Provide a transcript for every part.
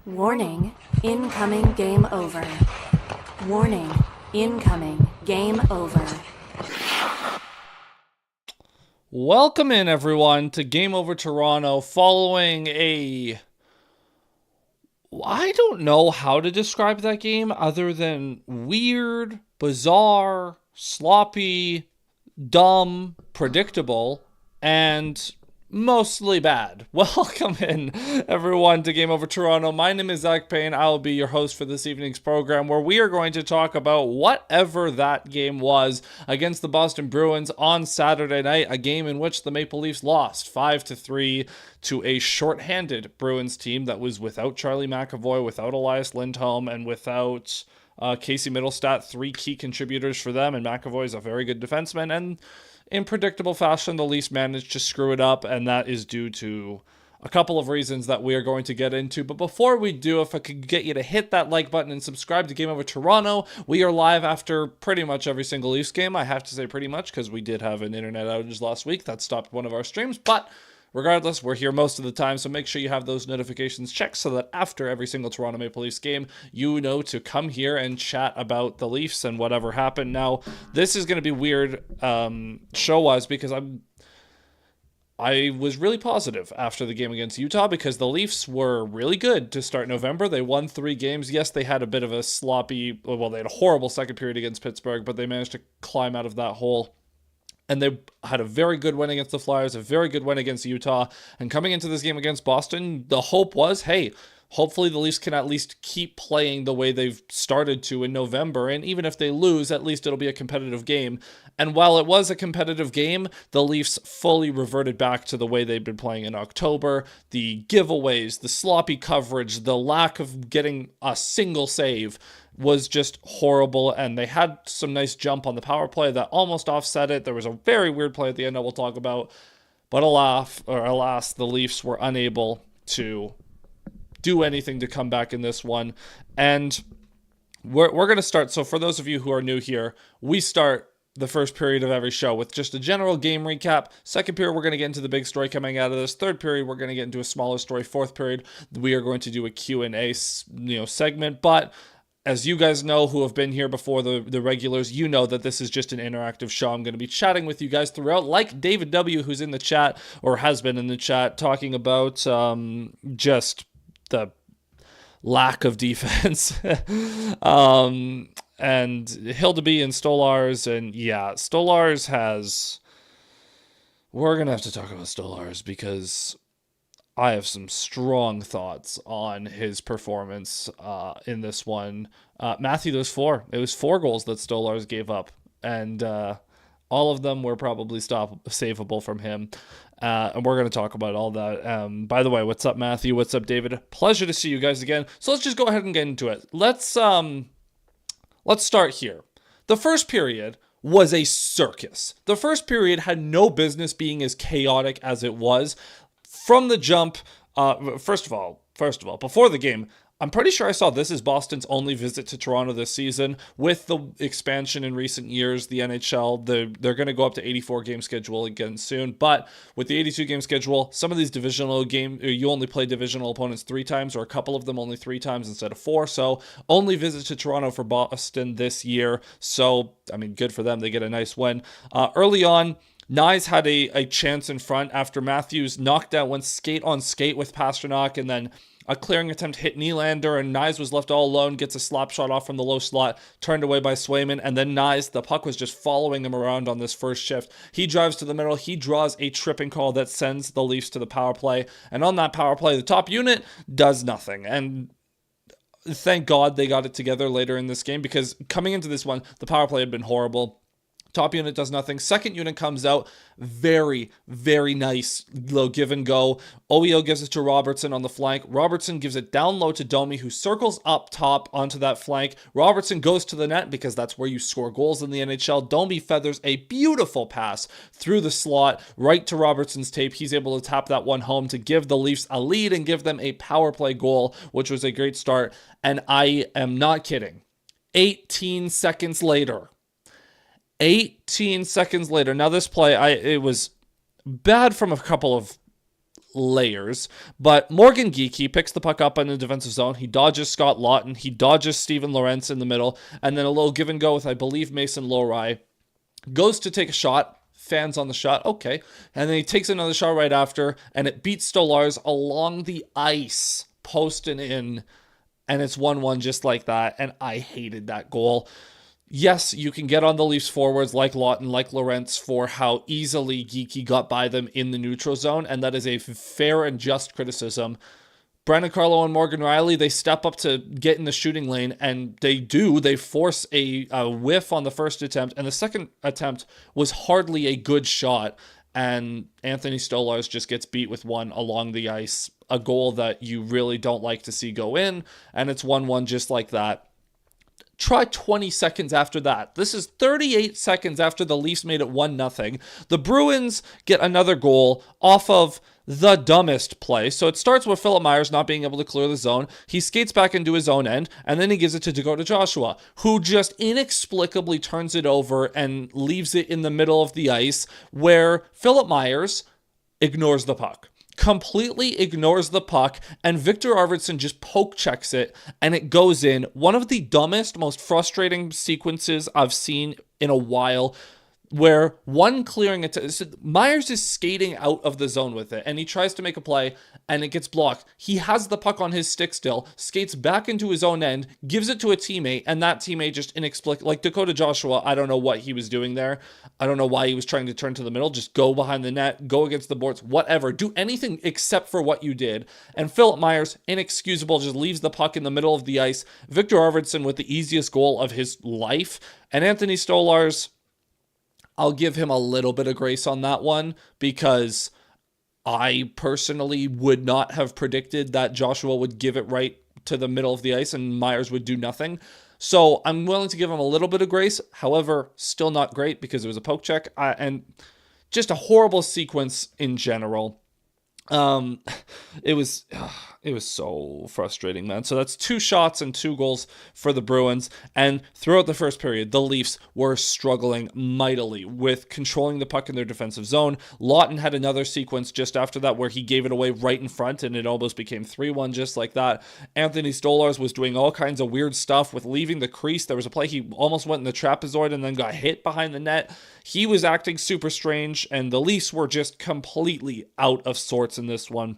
Warning, incoming game over. Warning, incoming game over. Welcome in, everyone, to Game Over Toronto following I don't know how to describe that game other than weird, bizarre, sloppy, dumb, predictable, and mostly bad. Welcome in, everyone, to Game Over Toronto. My name is Zach Payne. I will be your host for this evening's program, where we are going to talk about whatever that game was against the Boston Bruins on Saturday night, a game in which the Maple Leafs lost 5-3 to a shorthanded Bruins team that was without Charlie McAvoy, without Elias Lindholm, and without Casey Middlestat, three key contributors for them, and McAvoy is a very good defenseman, and in predictable fashion, the Leafs managed to screw it up, and that is due to a couple of reasons that we are going to get into. But before we do, if I could get you to hit that like button and subscribe to Game Over Toronto. We are live after pretty much every single Leafs game. I have to say pretty much, because we did have an internet outage last week that stopped one of our streams, but regardless, we're here most of the time, so make sure you have those notifications checked so that after every single Toronto Maple Leafs game, you know to come here and chat about the Leafs and whatever happened. Now, this is going to be weird show-wise because I was really positive after the game against Utah because the Leafs were really good to start November. They won 3 games. Yes, they had a bit of a sloppy, they had a horrible second period against Pittsburgh, but they managed to climb out of that hole. And they had a very good win against the Flyers, a very good win against Utah. And coming into this game against Boston, the hope was, hey, hopefully the Leafs can at least keep playing the way they've started to in November. And even if they lose, at least it'll be a competitive game. And while it was a competitive game, the Leafs fully reverted back to the way they've been playing in October. The giveaways, the sloppy coverage, the lack of getting a single save was just horrible, and they had some nice jump on the power play that almost offset it. There was a very weird play at the end that we'll talk about, but alas, the Leafs were unable to do anything to come back in this one. And we're going to start. So for those of you who are new here, we start the first period of every show with just a general game recap. Second period, we're going to get into the big story coming out of this. Third period, we're going to get into a smaller story. Fourth period, we are going to do a Q&A segment. But as you guys know who have been here before, the regulars, you know that this is just an interactive show. I'm going to be chatting with you guys throughout, like David W., who's in the chat, or has been in the chat, talking about just the lack of defense. And Hildeby and Stolars, and yeah, Stolars has... We're going to have to talk about Stolars because I have some strong thoughts on his performance in this one. Matthew, there's 4. It was 4 goals that Stolars gave up, and all of them were probably savable from him. And we're going to talk about all that. By the way, what's up, Matthew? What's up, David? Pleasure to see you guys again. So let's just go ahead and get into it. Let's start here. The first period was a circus. The first period had no business being as chaotic as it was. From the jump, first of all, before the game, I'm pretty sure I saw this is Boston's only visit to Toronto this season. With the expansion in recent years, the NHL, they're going to go up to 84-game schedule again soon. But with the 82-game schedule, some of these divisional games, you only play divisional opponents 3 times, or a couple of them only 3 times instead of 4. So only visit to Toronto for Boston this year. So, I mean, good for them. They get a nice win. Early on, Nyes had a chance in front after Matthews knocked out, went skate on skate with Pasternak, and then a clearing attempt hit Nylander, and Nyes was left all alone, gets a slap shot off from the low slot, turned away by Swayman, and then Nyes, the puck was just following him around on this first shift. He drives to the middle, he draws a tripping call that sends the Leafs to the power play, and on that power play, the top unit does nothing, and thank God they got it together later in this game, because coming into this one, the power play had been horrible. Top unit does nothing. Second unit comes out. Very, very nice low give and go. OEO gives it to Robertson on the flank. Robertson gives it down low to Domi, who circles up top onto that flank. Robertson goes to the net because that's where you score goals in the NHL. Domi feathers a beautiful pass through the slot right to Robertson's tape. He's able to tap that one home to give the Leafs a lead and give them a power play goal, which was a great start. And I am not kidding. 18 seconds later, now this play, it was bad from a couple of layers. But Morgan Geekie picks the puck up in the defensive zone. He dodges Scott Lawton. He dodges Steven Lorentz in the middle. And then a little give and go with, I believe, Mason Lohrei. Goes to take a shot. Fans on the shot. Okay. And then he takes another shot right after. And it beats Stolarz along the ice. Post and in. And it's 1-1 just like that. And I hated that goal. Yes, you can get on the Leafs forwards like Lawton, like Lorentz for how easily Geekie got by them in the neutral zone, and that is a fair and just criticism. Brandon Carlo and Morgan Riley, they step up to get in the shooting lane, and they do. They force a whiff on the first attempt, and the second attempt was hardly a good shot, and Anthony Stolarz just gets beat with one along the ice, a goal that you really don't like to see go in, and it's 1-1 just like that. Try 20 seconds after that. This is 38 seconds after the Leafs made it 1-0. The Bruins get another goal off of the dumbest play. So it starts with Philip Myers not being able to clear the zone. He skates back into his own end, and then he gives it to Dakota Joshua, who just inexplicably turns it over and leaves it in the middle of the ice, where Philip Myers ignores the puck. Completely ignores the puck, and Victor Arvidsson just poke checks it, and it goes in. One of the dumbest, most frustrating sequences I've seen in a while, where one clearing it, Myers is skating out of the zone with it, and he tries to make a play, and it gets blocked. He has the puck on his stick still, skates back into his own end, gives it to a teammate, and that teammate just inexplicably, like Dakota Joshua, I don't know what he was doing there. I don't know why he was trying to turn to the middle. Just go behind the net, go against the boards, whatever. Do anything except for what you did. And Philip Myers, inexcusable, just leaves the puck in the middle of the ice. Victor Arvidsson with the easiest goal of his life. And Anthony Stolarz, I'll give him a little bit of grace on that one, because I personally would not have predicted that Joshua would give it right to the middle of the ice and Myers would do nothing. So I'm willing to give him a little bit of grace. However, still not great because it was a poke check and just a horrible sequence in general. It was so frustrating, man. So that's 2 shots and 2 goals for the Bruins. And throughout the first period, the Leafs were struggling mightily with controlling the puck in their defensive zone. Lawton had another sequence just after that where he gave it away right in front, and it almost became 3-1 just like that. Anthony Stolarz was doing all kinds of weird stuff with leaving the crease. There was a play he almost went in the trapezoid and then got hit behind the net. He was acting super strange, and the Leafs were just completely out of sorts in this one.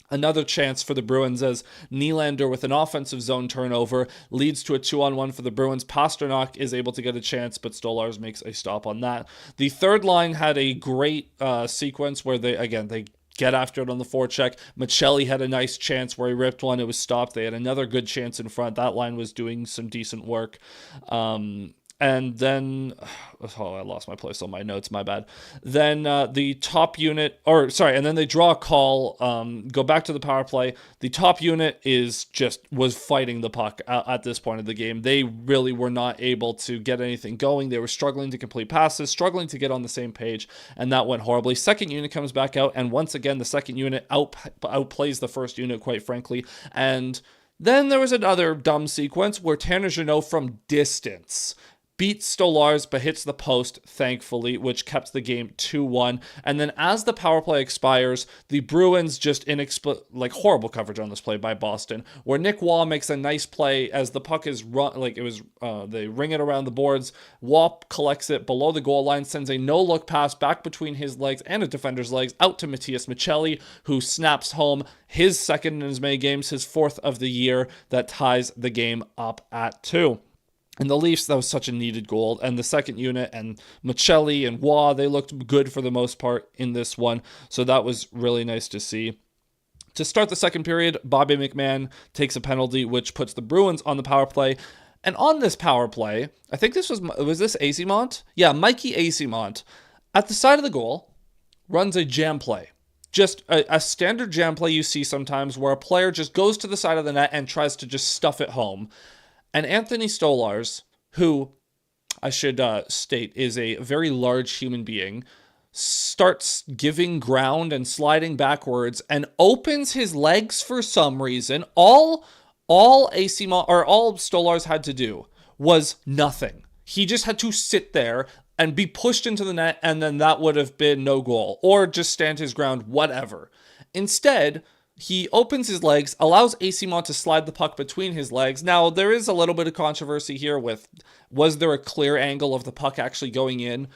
Another chance for the Bruins as Nylander with an offensive zone turnover leads to a 2-on-1 for the Bruins. Pasternak is able to get a chance, but Stolarz makes a stop on that. The third line had a great sequence where they get after it on the forecheck. Michelli had a nice chance where he ripped one. It was stopped. They had another good chance in front. That line was doing some decent work. And then, I lost my place on my notes, my bad. Then the top unit, and then they draw a call, go back to the power play. The top unit was fighting the puck at this point of the game. They really were not able to get anything going. They were struggling to complete passes, struggling to get on the same page, and that went horribly. Second unit comes back out, and once again, the second unit outplays the first unit, quite frankly. And then there was another dumb sequence where Tanner Jeannot from distance beats Stolarz but hits the post, thankfully, which kept the game 2-1. And then as the power play expires, the Bruins just horrible coverage on this play by Boston, where Nick Waugh makes a nice play as the puck is they ring it around the boards. Waugh collects it below the goal line, sends a no-look pass back between his legs and a defender's legs out to Matias Michelli, who snaps home his second in as many games, his 4th of the year, that ties the game up at 2. And the Leafs, that was such a needed goal. And the second unit and Michelli and Waugh, they looked good for the most part in this one. So that was really nice to see. To start the second period, Bobby McMahon takes a penalty, which puts the Bruins on the power play. And on this power play, I think this was this Asimont? Yeah, Mikey Asimont, at the side of the goal, runs a jam play. Just a standard jam play you see sometimes where a player just goes to the side of the net and tries to just stuff it home. And Anthony Stolarz, who I should state is a very large human being, starts giving ground and sliding backwards and opens his legs for some reason. All Stolarz had to do was nothing. He just had to sit there and be pushed into the net, and then that would have been no goal, or just stand his ground, whatever. Instead, he opens his legs, allows Asimont to slide the puck between his legs. Now, there is a little bit of controversy here with, was there a clear angle of the puck actually going in?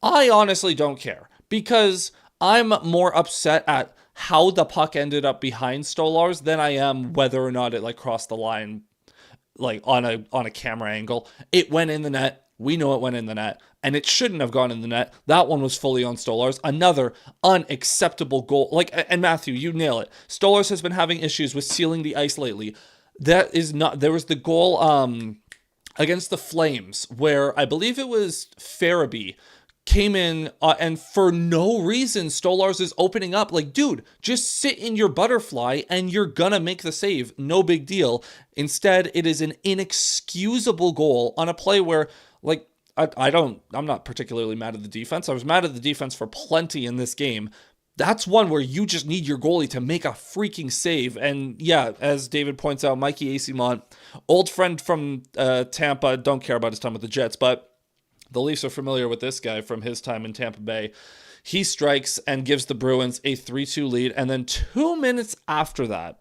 I honestly don't care, because I'm more upset at how the puck ended up behind Stolarz than I am whether or not it like crossed the line like on a camera angle. It went in the net. We know it went in the net, and it shouldn't have gone in the net. That one was fully on Stolarz. Another unacceptable goal. Like, and Matthew, you nail it. Stolarz has been having issues with sealing the ice lately. That is not. There was the goal against the Flames where I believe it was Farabee came in and for no reason Stolarz is opening up. Like, dude, just sit in your butterfly and you're gonna make the save. No big deal. Instead, it is an inexcusable goal on a play where, like, I'm not particularly mad at the defense. I was mad at the defense for plenty in this game. That's one where you just need your goalie to make a freaking save. And yeah, as David points out, Mikey Asimont, old friend from Tampa, don't care about his time with the Jets, but the Leafs are familiar with this guy from his time in Tampa Bay. He strikes and gives the Bruins a 3-2 lead. And then 2 minutes after that,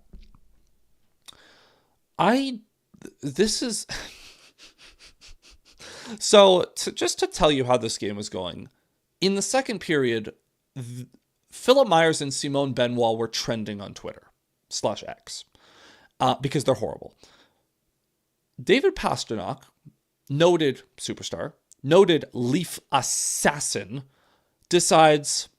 So, just to tell you how this game was going, in the second period, Philip Myers and Simone Benoit were trending on Twitter /X because they're horrible. David Pastrnak, noted superstar, noted Leaf assassin, decides,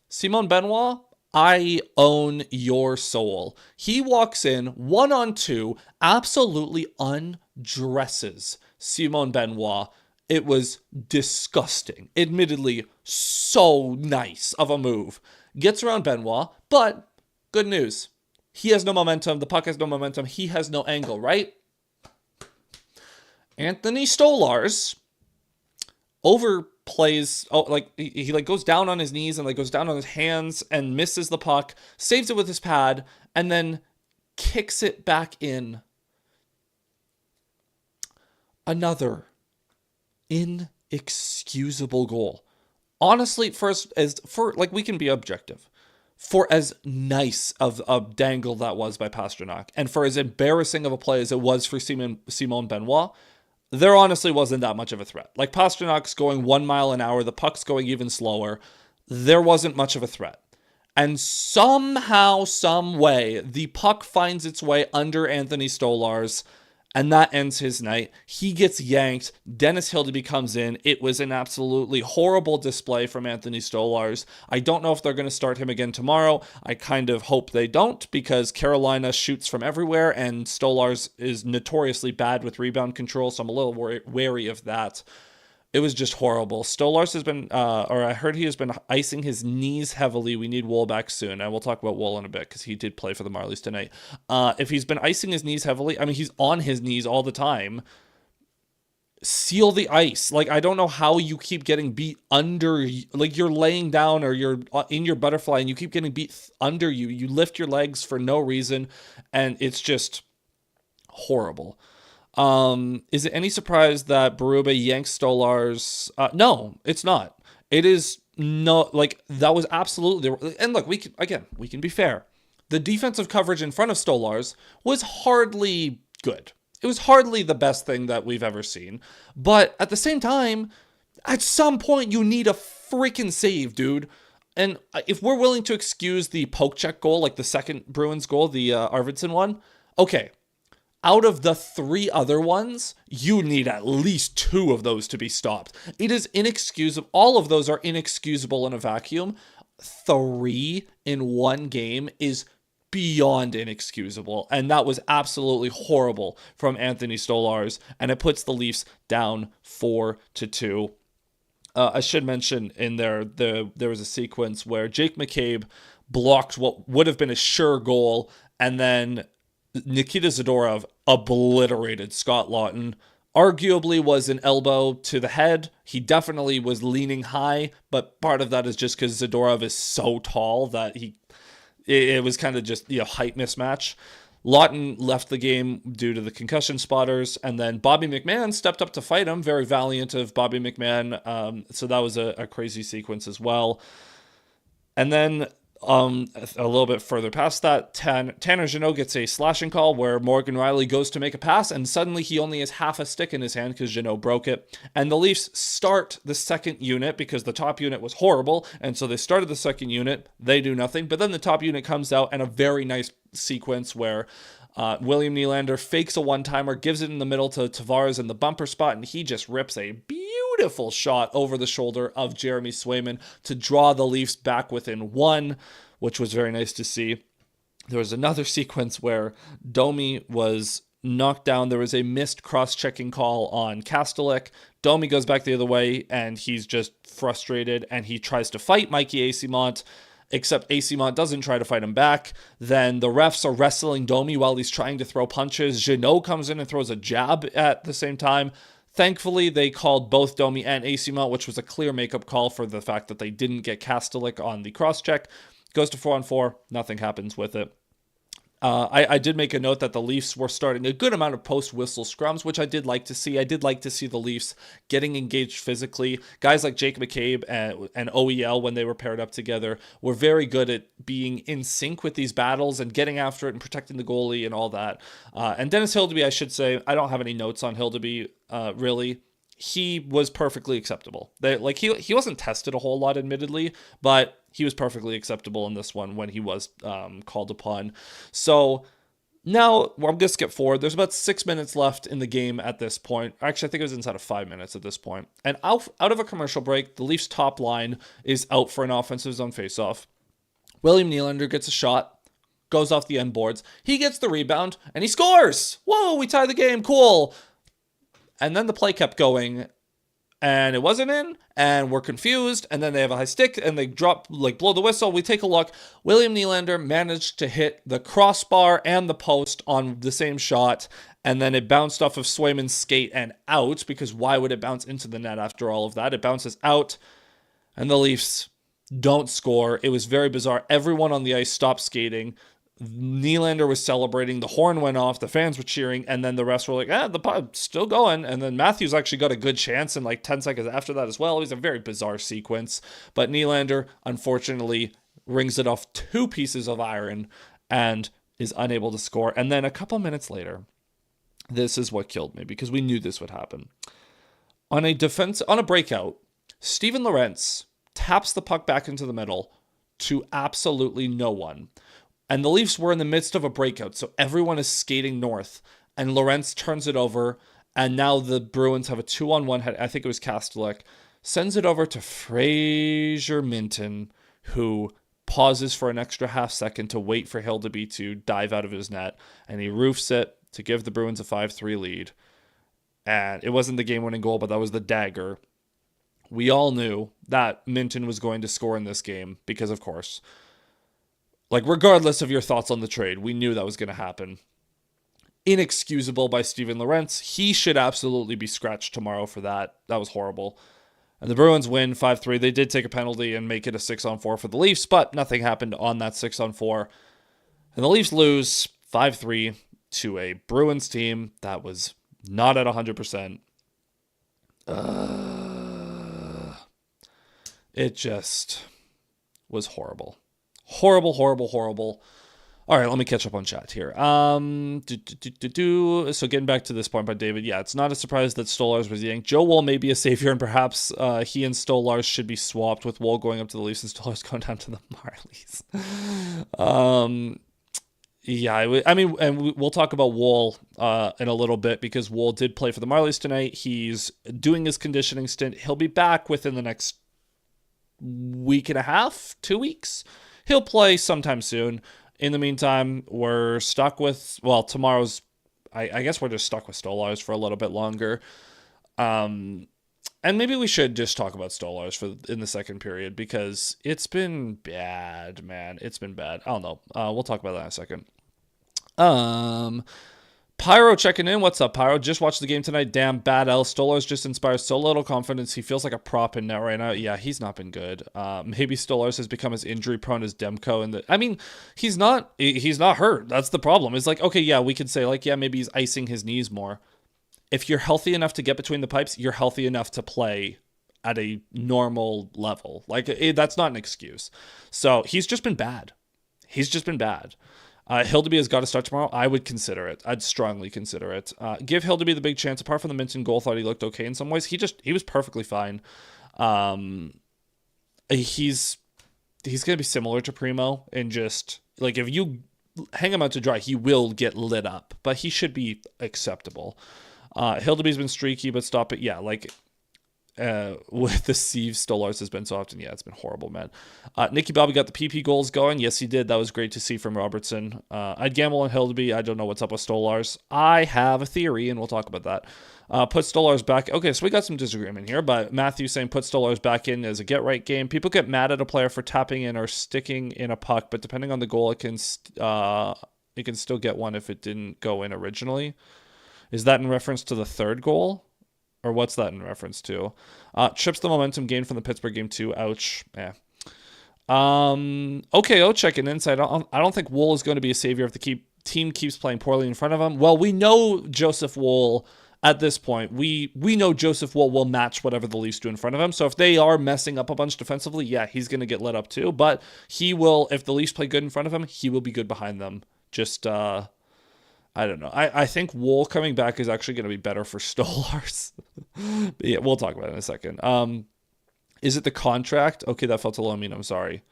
Simone Benoit, I own your soul. He walks in 1-on-2, absolutely undresses Simone Benoit. It was disgusting. Admittedly, so nice of a move. Gets around Benoit, but good news. He has no momentum. The puck has no momentum. He has no angle, right? Anthony Stolarz overplays, he goes down on his knees and goes down on his hands and misses the puck, saves it with his pad, and then kicks it back in. Another inexcusable goal. Honestly, we can be objective. For as nice of a dangle that was by Pastrnak, and for as embarrassing of a play as it was for Simone Benoit, there honestly wasn't that much of a threat. Like, Pasternak's going 1 mile an hour, the puck's going even slower. There wasn't much of a threat. And somehow, some way, the puck finds its way under Anthony Stolarz, and that ends his night. He gets yanked. Dennis Hildeby comes in. It was an absolutely horrible display from Anthony Stolarz. I don't know if they're going to start him again tomorrow. I kind of hope they don't, because Carolina shoots from everywhere, and Stolarz is notoriously bad with rebound control, so I'm a little wary of that. It was just horrible. Stolarz has been, I heard he has been icing his knees heavily. We need Wool back soon, and we'll talk about Wool in a bit because he did play for the Marlies tonight. If he's been icing his knees heavily, I mean, he's on his knees all the time. Seal the ice. Like, I don't know how you keep getting beat under, like, you're laying down or you're in your butterfly and you keep getting beat under you. You lift your legs for no reason, and it's just horrible. Is it any surprise that Berube yanks Stolarz? No, it's not. It is no, like, that was absolutely, and look, we can be fair. The defensive coverage in front of Stolarz was hardly good. It was hardly the best thing that we've ever seen. But at the same time, at some point you need a freaking save, dude. And if we're willing to excuse the poke check goal, like the second Bruins goal, the Arvidsson one, okay. Out of the 3 other ones, you need at least 2 of those to be stopped. It is inexcusable. All of those are inexcusable in a vacuum. 3 in one game is beyond inexcusable. And that was absolutely horrible from Anthony Stolarz. And it puts the Leafs down 4-2. I should mention in there was a sequence where Jake McCabe blocked what would have been a sure goal, and then Nikita Zadorov obliterated Scott Lawton. Arguably was an elbow to the head. He definitely was leaning high, but part of that is just because Zadorov is so tall that it was kind of just, height mismatch. Lawton left the game due to the concussion spotters, and then Bobby McMahon stepped up to fight him. Very valiant of Bobby McMahon. So that was a crazy sequence as well. And then a little bit further past that, Tanner Jeannot gets a slashing call where Morgan Riley goes to make a pass, and suddenly he only has half a stick in his hand because Jeannot broke it. And the Leafs start the second unit because the top unit was horrible, and so they started the second unit. They do nothing, but then the top unit comes out, and a very nice sequence where William Nylander fakes a one-timer, gives it in the middle to Tavares in the bumper spot, and he just rips a beautiful shot over the shoulder of Jeremy Swayman to draw the Leafs back within one, which was very nice to see. There was another sequence where Domi was knocked down. There was a missed cross-checking call on Kastelik. Domi goes back the other way, and he's just frustrated, and he tries to fight Mikey Eyssimont, except Eyssimont doesn't try to fight him back. Then the refs are wrestling Domi while he's trying to throw punches. Jeannot comes in and throws a jab at the same time. Thankfully, they called both Domi and Eyssimont, which was a clear makeup call for the fact that they didn't get Kastelik on the cross-check. Goes to 4-on-4. Nothing happens with it. I did make a note that the Leafs were starting a good amount of post-whistle scrums, which I did like to see. I did like to see the Leafs getting engaged physically. Guys like Jake McCabe and OEL, when they were paired up together, were very good at being in sync with these battles and getting after it and protecting the goalie and all that. And Dennis Hildeby, I should say, I don't have any notes on Hildeby, really. He was perfectly acceptable. He wasn't tested a whole lot, admittedly, but he was perfectly acceptable in this one when he was called upon. So now I'm going to skip forward. There's about 6 minutes left in the game at this point. Actually, I think it was inside of 5 minutes at this point. And out of a commercial break, the Leafs' top line is out for an offensive zone faceoff. William Nylander gets a shot, goes off the end boards. He gets the rebound, and he scores! Whoa, we tie the game. Cool. And then the play kept going, and it wasn't in, and we're confused, and then they have a high stick, and they blow the whistle. We take a look. William Nylander managed to hit the crossbar and the post on the same shot, and then it bounced off of Swayman's skate and out, because why would it bounce into the net after all of that? It bounces out, and the Leafs don't score. It was very bizarre. Everyone on the ice stopped skating. Nylander was celebrating, the horn went off, the fans were cheering, and then the rest were like, the pub's still going. And then Matthews actually got a good chance in 10 seconds after that as well. It was a very bizarre sequence, but Nylander unfortunately rings it off 2 pieces of iron and is unable to score. And then a couple minutes later, this is what killed me, because we knew this would happen. On a breakout, Steven Lorentz taps the puck back into the middle to absolutely no one. And the Leafs were in the midst of a breakout, so everyone is skating north. And Lorentz turns it over, and now the Bruins have a 2-on-1. I think it was Kastelik. Sends it over to Fraser Minton, who pauses for an extra half second to wait for Hildeby to dive out of his net. And he roofs it to give the Bruins a 5-3 lead. And it wasn't the game-winning goal, but that was the dagger. We all knew that Minton was going to score in this game, because of course... regardless of your thoughts on the trade, we knew that was going to happen. Inexcusable by Steven Lorentz. He should absolutely be scratched tomorrow for that. That was horrible. And the Bruins win 5-3. They did take a penalty and make it a 6-on-4 for the Leafs, but nothing happened on that 6-on-4. And the Leafs lose 5-3 to a Bruins team that was not at 100%. It just was horrible. Horrible. All right, let me catch up on chat here. So getting back to this point by David, yeah, it's not a surprise that Stolarz was yanked. Joe Woll may be a savior, and perhaps he and Stolarz should be swapped, with Woll going up to the Leafs and Stolarz going down to the Marlies. And we'll talk about Woll in a little bit, because Woll did play for the Marlies tonight. He's doing his conditioning stint. He'll be back within the next week and a half, 2 weeks. He'll play sometime soon. In the meantime, we're stuck with, tomorrow's, I guess we're just stuck with Stolarz for a little bit longer. And maybe we should just talk about Stolarz in the second period, because it's been bad, man. It's been bad. I don't know. We'll talk about that in a second. Pyro checking in. What's up, Pyro? Just watched the game tonight. Damn, bad L. Stolarz just inspires so little confidence. He feels like a prop in net right now. Yeah, he's not been good. Maybe Stolarz has become as injury prone as Demko. He's not hurt. That's the problem. It's like, okay, yeah, we could say like, yeah, maybe he's icing his knees more. If you're healthy enough to get between the pipes, you're healthy enough to play at a normal level. Like, that's not an excuse. So he's just been bad. Hildeby has got to start tomorrow. I would consider it. I'd strongly consider it. Give Hildeby the big chance. Apart from the Minton goal, thought he looked okay in some ways. He was perfectly fine. He's going to be similar to Primo in just like if you hang him out to dry, he will get lit up, but he should be acceptable. Hildeby's been streaky, but stop it. Yeah, like with the Steve Stolarz has been so often. Yeah, it's been horrible, man. Nicky Bobby got the PP goals going. Yes, he did. That was great to see from Robertson. I'd gamble on Hildeby. I don't know what's up with Stolarz. I have a theory, and we'll talk about that. Put Stolarz back. Okay, so we got some disagreement here, but Matthew saying put Stolarz back in as a get-right game. People get mad at a player for tapping in or sticking in a puck, but depending on the goal, it can still get one if it didn't go in originally. Is that in reference to the third goal? Or what's that in reference to? Trips the momentum gain from the Pittsburgh game too. Ouch. Yeah. Okay, checking inside. I don't think Wool is going to be a savior if the team keeps playing poorly in front of him. Well, we know Joseph Wool at this point. We know Joseph Wool will match whatever the Leafs do in front of him. So if they are messing up a bunch defensively, yeah, he's going to get let up too. But he will, if the Leafs play good in front of him, he will be good behind them. Just, I don't know. I think Wool coming back is actually going to be better for Stolarz. But yeah, we'll talk about it in a second. Is it the contract? Okay, that felt a little mean. I'm sorry.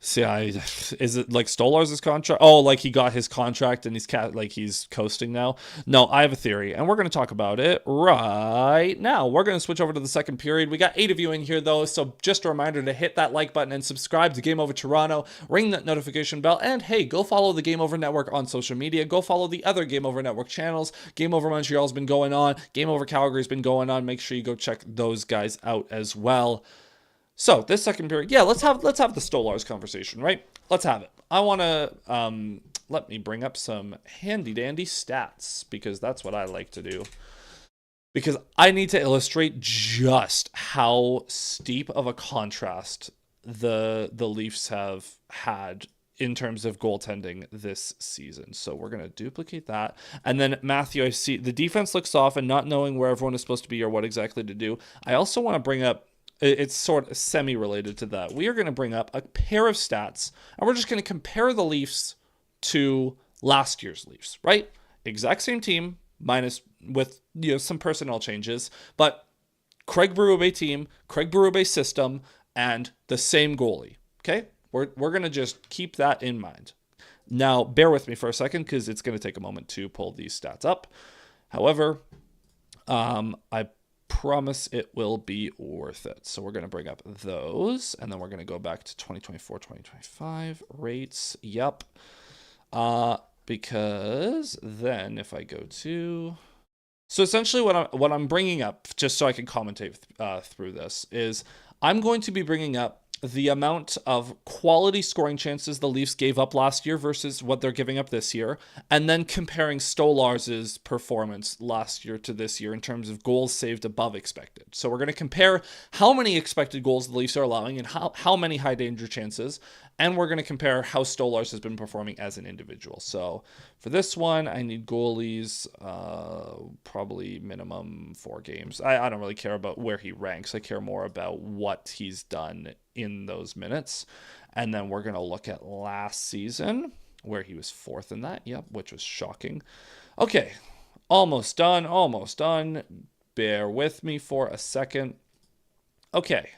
See, is it like Stolarz' contract? Oh, like he got his contract and he's coasting now? No, I have a theory, and we're going to talk about it right now. We're going to switch over to the second period. We got 8 of you in here, though, so just a reminder to hit that like button and subscribe to Game Over Toronto. Ring that notification bell, and hey, go follow the Game Over Network on social media. Go follow the other Game Over Network channels. Game Over Montreal's been going on. Game Over Calgary's been going on. Make sure you go check those guys out as well. So this second period, yeah, let's have the Stolarz conversation, right? Let's have it. I want to let me bring up some handy dandy stats because that's what I like to do. Because I need to illustrate just how steep of a contrast the Leafs have had in terms of goaltending this season. So we're going to duplicate that. And then Matthew, I see the defense looks off and not knowing where everyone is supposed to be or what exactly to do. I also want to bring up, it's sort of semi-related to that. We are going to bring up a pair of stats, and we're just going to compare the Leafs to last year's Leafs, right? Exact same team, minus with some personnel changes, but Craig Berube team, Craig Berube system, and the same goalie, okay? We're going to just keep that in mind. Now, bear with me for a second because it's going to take a moment to pull these stats up. However, I promise it will be worth it. So we're going to bring up those, and then we're going to go back to 2024, 2025 rates. Yep. Because then if I go to, so essentially what I'm bringing up, just so I can commentate through this, is I'm going to be bringing up the amount of quality scoring chances the Leafs gave up last year versus what they're giving up this year, and then comparing Stolarz' performance last year to this year in terms of goals saved above expected. So we're going to compare how many expected goals the Leafs are allowing and how many high danger chances, and we're going to compare how Stolarz has been performing as an individual. So for this one, I need goalies, probably minimum 4 games. I don't really care about where he ranks. I care more about what he's done in those minutes. And then we're going to look at last season where he was 4th in that. Yep, which was shocking. Okay, almost done. Bear with me for a second. Okay.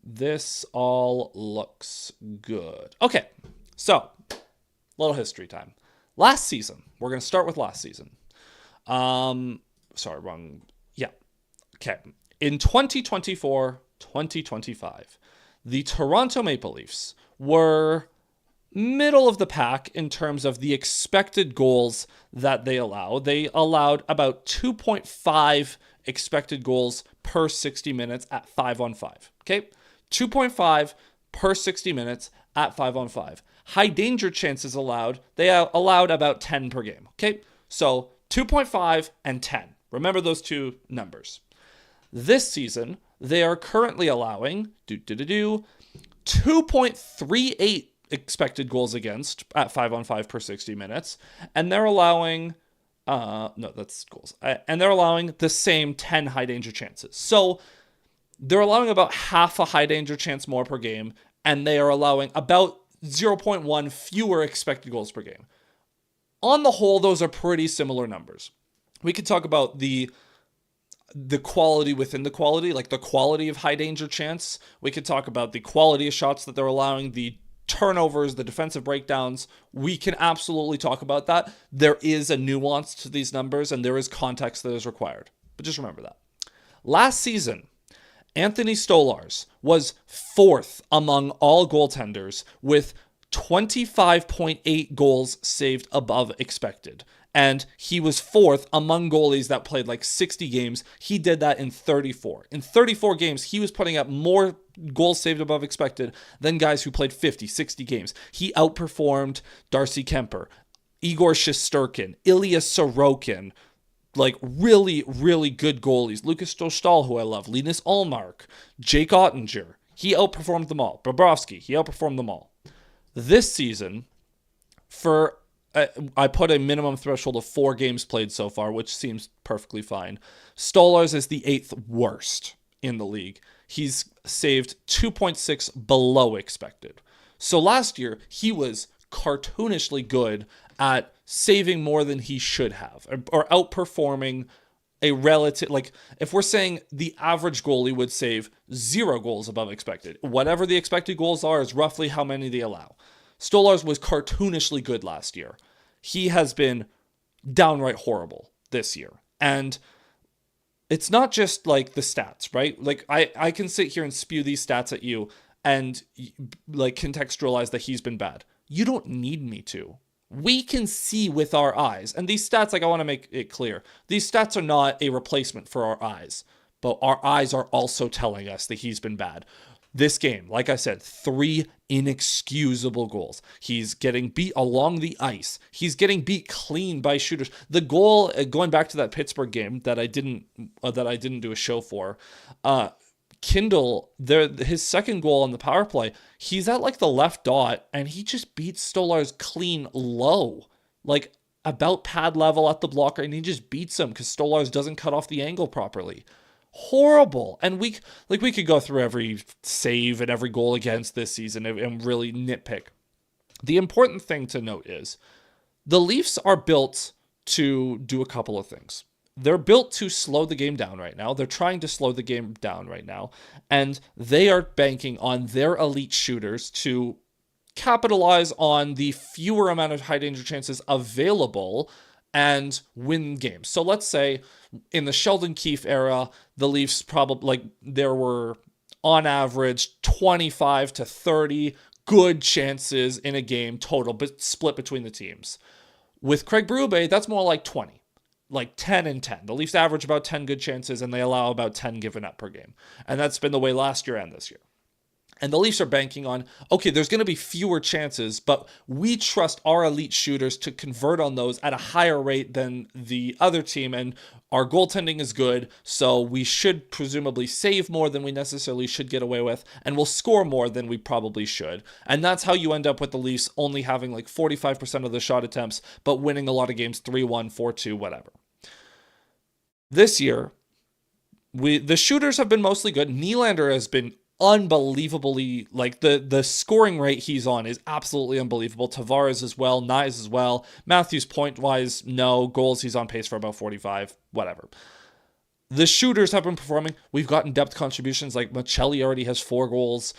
This all looks good. Okay, so little history time. Last season, we're going to start with last season. Sorry, wrong. Yeah. Okay. In 2024, 2025, the Toronto Maple Leafs were middle of the pack in terms of the expected goals that they allow. They allowed about 2.5 expected goals per 60 minutes at 5-on-5. Okay. 2.5 per 60 minutes at 5-on-5. High danger chances allowed, they allowed about 10 per game. Okay, so 2.5 and 10. Remember those two numbers. This season, they are currently allowing 2.38 expected goals against at 5-on-5 per 60 minutes, and they're allowing no, that's goals. And they're allowing the same 10 high danger chances. So they're allowing about half a high danger chance more per game, and they are allowing about 0.1 fewer expected goals per game. On the whole, those are pretty similar numbers. We could talk about the quality within the quality, like the quality of high danger chance. We could talk about the quality of shots that they're allowing, the turnovers, the defensive breakdowns. We can absolutely talk about that. There is a nuance to these numbers, and there is context that is required. But just remember that. Last season, Anthony Stolarz was 4th among all goaltenders with 25.8 goals saved above expected. And he was 4th among goalies that played like 60 games. He did that in 34. In 34 games, he was putting up more goals saved above expected than guys who played 50, 60 games. He outperformed Darcy Kemper, Igor Shesterkin, Ilya Sorokin, like really, really good goalies. Lucas Dostal, who I love, Linus Ullmark, Jake Ottinger. He outperformed them all. Bobrovsky, he outperformed them all. This season, I put a minimum threshold of 4 games played so far, which seems perfectly fine. Stolarz is the 8th worst in the league. He's saved 2.6 below expected. So last year, he was cartoonishly good at saving more than he should have, or outperforming a relative, like if we're saying the average goalie would save 0 goals above expected, whatever the expected goals are is roughly how many they allow. Stolarz was cartoonishly good last year. He has been downright horrible this year. And it's not just like the stats, right? Like I can sit here and spew these stats at you and like contextualize that he's been bad. You don't need me to. We can see with our eyes. And these stats, like I want to make it clear, these stats are not a replacement for our eyes, but our eyes are also telling us that he's been bad. This game, like I said, 3 inexcusable goals. He's getting beat along the ice. He's getting beat clean by shooters. The goal, going back to that Pittsburgh game that I didn't do a show for, Kindle, his second goal on the power play, he's at like the left dot, and he just beats Stolarz clean low, like about pad level at the blocker, and he just beats him because Stolarz doesn't cut off the angle properly. Horrible. And we could go through every save and every goal against this season and really nitpick. The important thing to note is the Leafs are built to do a couple of things. They're built to slow the game down right now. They're trying to slow the game down right now. And they are banking on their elite shooters to capitalize on the fewer amount of high danger chances available and win games. So let's say in the Sheldon Keefe era, the Leafs probably, there were on average 25 to 30 good chances in a game total, but split between the teams. With Craig Berube, that's more like 20, like 10 and 10. The Leafs average about 10 good chances, and they allow about 10 given up per game. And that's been the way last year and this year. And the Leafs are banking on, okay, there's going to be fewer chances, but we trust our elite shooters to convert on those at a higher rate than the other team, and our goaltending is good, so we should presumably save more than we necessarily should get away with, and we'll score more than we probably should. And that's how you end up with the Leafs only having like 45% of the shot attempts, but winning a lot of games 3-1, 4-2, whatever. This year, the shooters have been mostly good. Nylander has been unbelievably, like the scoring rate he's on is absolutely unbelievable. Tavares as well, Nyes as well. Matthews point wise, no. Goals, he's on pace for about 45, whatever. The shooters have been performing. We've gotten depth contributions, like Machelli already has 4 goals.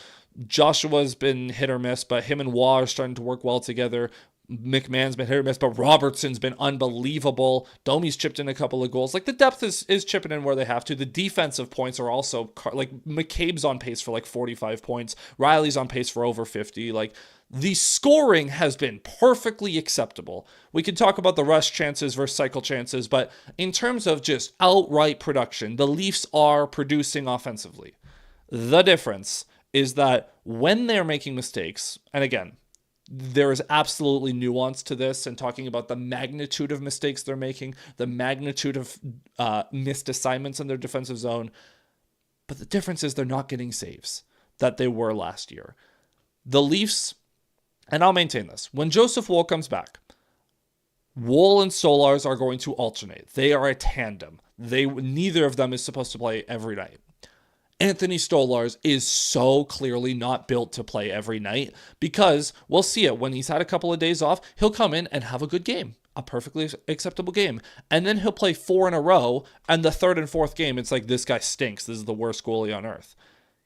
Joshua's been hit or miss, but him and Waugh are starting to work well together. McMahon's been hit or miss, but Robertson's been unbelievable. Domi's chipped in a couple of goals. Like the depth is chipping in where they have to. The defensive points are also, like McCabe's on pace for like 45 points. Riley's on pace for over 50. Like the scoring has been perfectly acceptable. We could talk about the rush chances versus cycle chances, but in terms of just outright production, the Leafs are producing offensively. The difference is that when they're making mistakes, and again, there is absolutely nuance to this and talking about the magnitude of mistakes they're making, the magnitude of missed assignments in their defensive zone. But the difference is they're not getting saves that they were last year. The Leafs, and I'll maintain this, when Joseph Woll comes back, Woll and Stolarz are going to alternate. They are a tandem. Neither of them is supposed to play every night. Anthony Stolarz is so clearly not built to play every night because we'll see it when he's had a couple of days off. He'll come in and have a good game, a perfectly acceptable game. And then he'll play 4 in a row. And the third and fourth game, it's like, this guy stinks. This is the worst goalie on earth.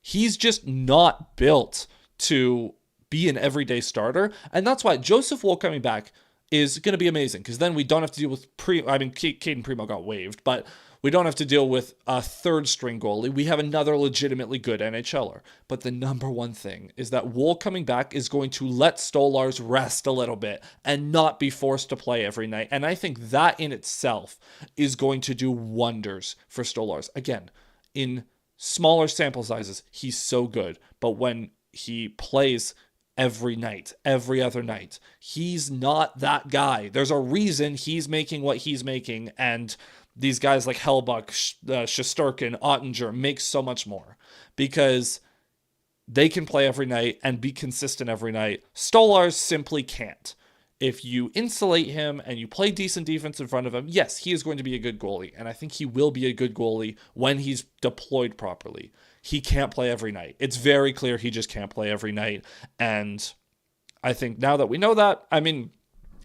He's just not built to be an everyday starter. And that's why Joseph Woll coming back is going to be amazing because then we don't have to deal with Caden Primo got waived, but we don't have to deal with a third string goalie. We have another legitimately good NHLer. But the number one thing is that Woll coming back is going to let Stolarz rest a little bit and not be forced to play every night. And I think that in itself is going to do wonders for Stolarz. Again, in smaller sample sizes, he's so good. But when he plays every night, every other night, he's not that guy. There's a reason he's making what he's making, and these guys like Hellbuck, Shesterkin, Ottinger make so much more because they can play every night and be consistent every night. Stolarz simply can't. If you insulate him and you play decent defense in front of him, yes, he is going to be a good goalie, and I think he will be a good goalie when he's deployed properly. He can't play every night. It's very clear he just can't play every night, and I think now that we know that, I mean,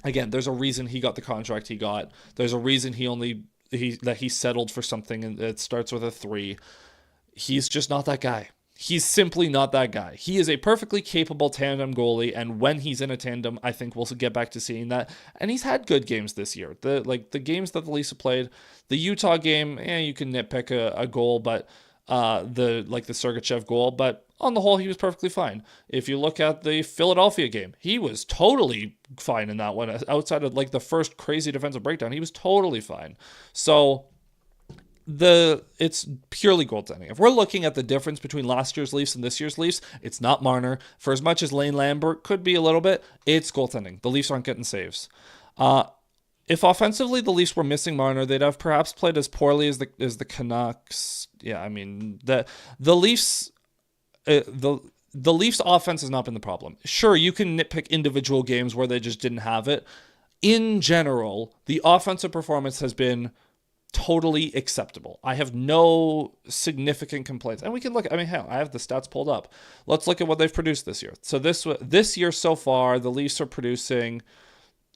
again, there's a reason he got the contract he got. There's a reason he settled for something that starts with a 3. He's just not that guy. He's simply not that guy. He is a perfectly capable tandem goalie, and when he's in a tandem, I think we'll get back to seeing that. And he's had good games this year. The games that the Leafs have played, the Utah game, you can nitpick a goal, but the Sergachev goal, but on the whole, he was perfectly fine. If you look at the Philadelphia game, he was totally fine in that one. Outside of the first crazy defensive breakdown, he was totally fine. So it's purely goaltending. If we're looking at the difference between last year's Leafs and this year's Leafs, it's not Marner. For as much as Lane Lambert could be a little bit, it's goaltending. The Leafs aren't getting saves. If offensively the Leafs were missing Marner, they'd have perhaps played as poorly as the Canucks. Yeah, I mean the Leafs. The Leafs offense has not been the problem. Sure, you can nitpick individual games where they just didn't have it. In general, the offensive performance has been totally acceptable. I have no significant complaints. And we can look, hell, I have the stats pulled up. Let's look at what they've produced this year. So this year so far, the Leafs are producing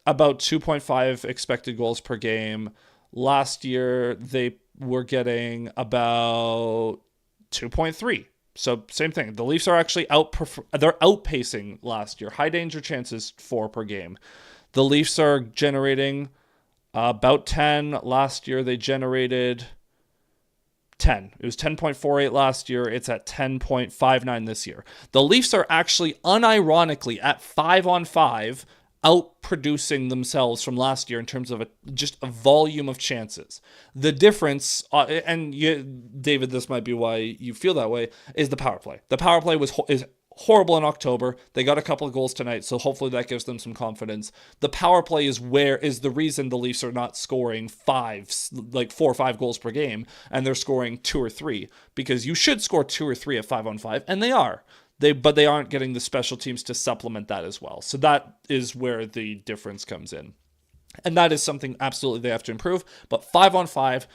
about 2.5 expected goals per game. Last year, they were getting about 2.3. So same thing. The Leafs are actually they're outpacing last year. High danger chances 4 per game. The Leafs are generating about 10. Last year they generated 10. It was 10.48 last year. It's at 10.59 this year. The Leafs are actually unironically at 5-on-5 outproducing themselves from last year in terms of just a volume of chances. The difference, David, this might be why you feel that way, is the power play. The power play is horrible in October. They got a couple of goals tonight, so hopefully that gives them some confidence. The power play is the reason the Leafs are not scoring 4 or 5 goals per game, and they're scoring 2 or 3, because you should score 2 or 3 at 5-on-5, and they are. But they aren't getting the special teams to supplement that as well. So that is where the difference comes in. And that is something absolutely they have to improve. But 5-on-5,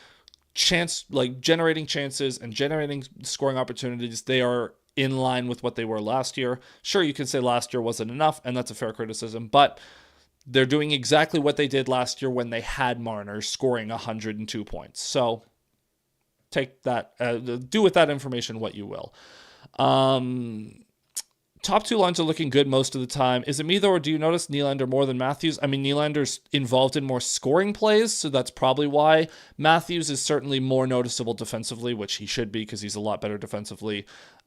generating chances and generating scoring opportunities, they are in line with what they were last year. Sure, you can say last year wasn't enough, and that's a fair criticism, but they're doing exactly what they did last year when they had Marner scoring 102 points. So take that, do with that information what you will. Top 2 lines are looking good most of the time. Is it me, though, or do you notice Nylander more than Matthews? I mean, Nylander's involved in more scoring plays, so that's probably why. Matthews is certainly more noticeable defensively, which he should be because he's a lot better defensively.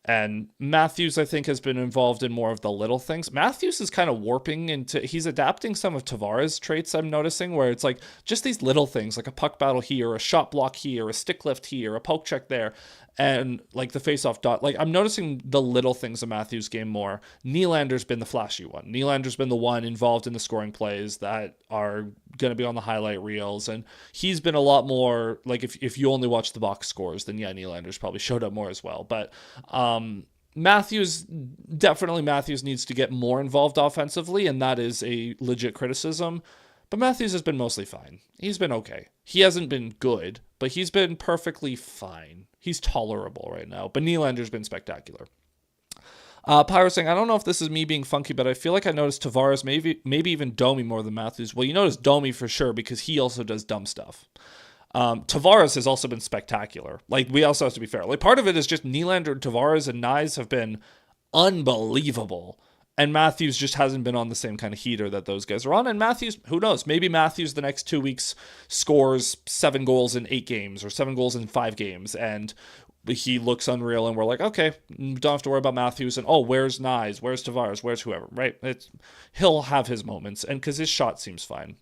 And Matthews, I think, has been involved in more of the little things. Matthews is kind of warping into, he's adapting some of Tavares' traits, I'm noticing, where it's like just these little things, like a puck battle here, a shot block here, a stick lift here, a poke check there, and like the face-off dot. Like, I'm noticing the little things of Matthews' game more. Nylander's been the flashy one. Nylander's been the one involved in the scoring plays that are going to be on the highlight reels, and he's been a lot more, like, if you only watch the box scores, then yeah, Nylander's probably showed up more as well. But Matthews needs to get more involved offensively, and that is a legit criticism. But Matthews has been mostly fine. He's been okay. He hasn't been good, but he's been perfectly fine. He's tolerable right now. But Nylander's been spectacular. Pyro saying, I don't know if this is me being funky, but I feel like I noticed Tavares, maybe even Domi more than Matthews. Well, you notice Domi for sure because he also does dumb stuff. Tavares has also been spectacular. Like, we also have to be fair. Like, part of it is just Nylander, Tavares, and Nyes have been unbelievable. And Matthews just hasn't been on the same kind of heater that those guys are on. And Matthews, who knows? Maybe Matthews the next 2 weeks scores 7 goals in 8 games or 7 goals in 5 games. And he looks unreal. And we're like, okay, don't have to worry about Matthews. And, oh, where's Nyes? Where's Tavares? Where's whoever, right? He'll have his moments. And because his shot seems fine.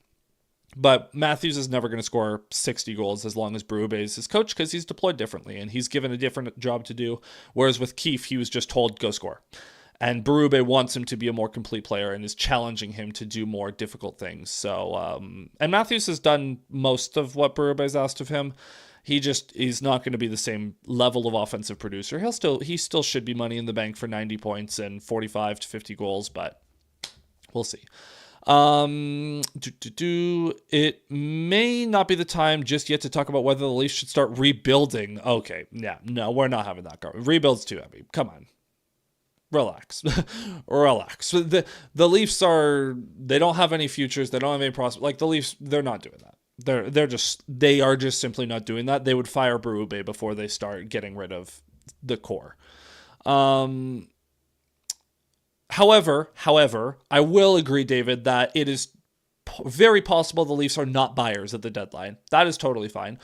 But Matthews is never going to score 60 goals as long as Berube is his coach because he's deployed differently. And he's given a different job to do. Whereas with Keefe, he was just told, go score. And Berube wants him to be a more complete player and is challenging him to do more difficult things. So, and Matthews has done most of what Berube has asked of him. He's not going to be the same level of offensive producer. He still should be money in the bank for 90 points and 45 to 50 goals, but we'll see. It may not be the time just yet to talk about whether the Leafs should start rebuilding. Okay, yeah, no, we're not having that. Rebuild's too heavy. Come on. Relax. The Leafs they don't have any futures. They don't have any prospects. Like, the Leafs, they're not doing that. They are just simply not doing that. They would fire Berube before they start getting rid of the core. However, I will agree, David, that it is very possible the Leafs are not buyers at the deadline. That is totally fine.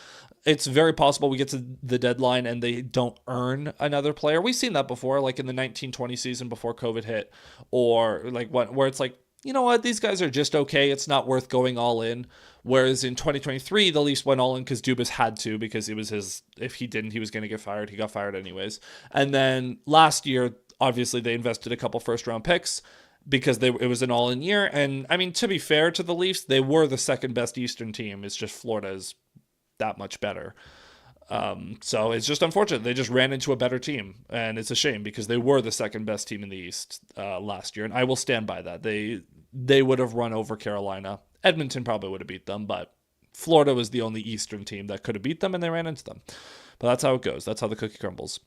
It's very possible we get to the deadline and they don't earn another player. We've seen that before, like in the 1920 season before COVID hit, or like where it's like, you know what, these guys are just okay. It's not worth going all in. Whereas in 2023, the Leafs went all in because Dubas had to, because it was if he didn't, he was going to get fired. He got fired anyways. And then last year, obviously they invested a couple first round picks because it was an all in year. And I mean, to be fair to the Leafs, they were the second best Eastern team. It's just Florida's that much better. So it's just unfortunate. They just ran into a better team, and it's a shame because they were the second best team in the East last year, and I will stand by that. They would have run over Carolina. Edmonton probably would have beat them, but Florida was the only Eastern team that could have beat them, and they ran into them. But that's how it goes. That's how the cookie crumbles.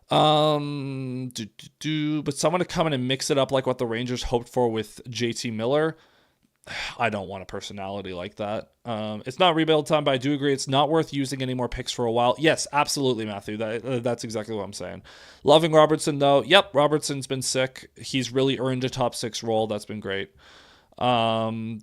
But someone to come in and mix it up like what the Rangers hoped for with JT Miller, I don't want a personality like that. It's not rebuild time, but I do agree it's not worth using any more picks for a while. Yes, absolutely, Matthew. That's exactly what I'm saying. Loving Robertson, though. Yep, Robertson's been sick. He's really earned a top 6 role. That's been great. I mean,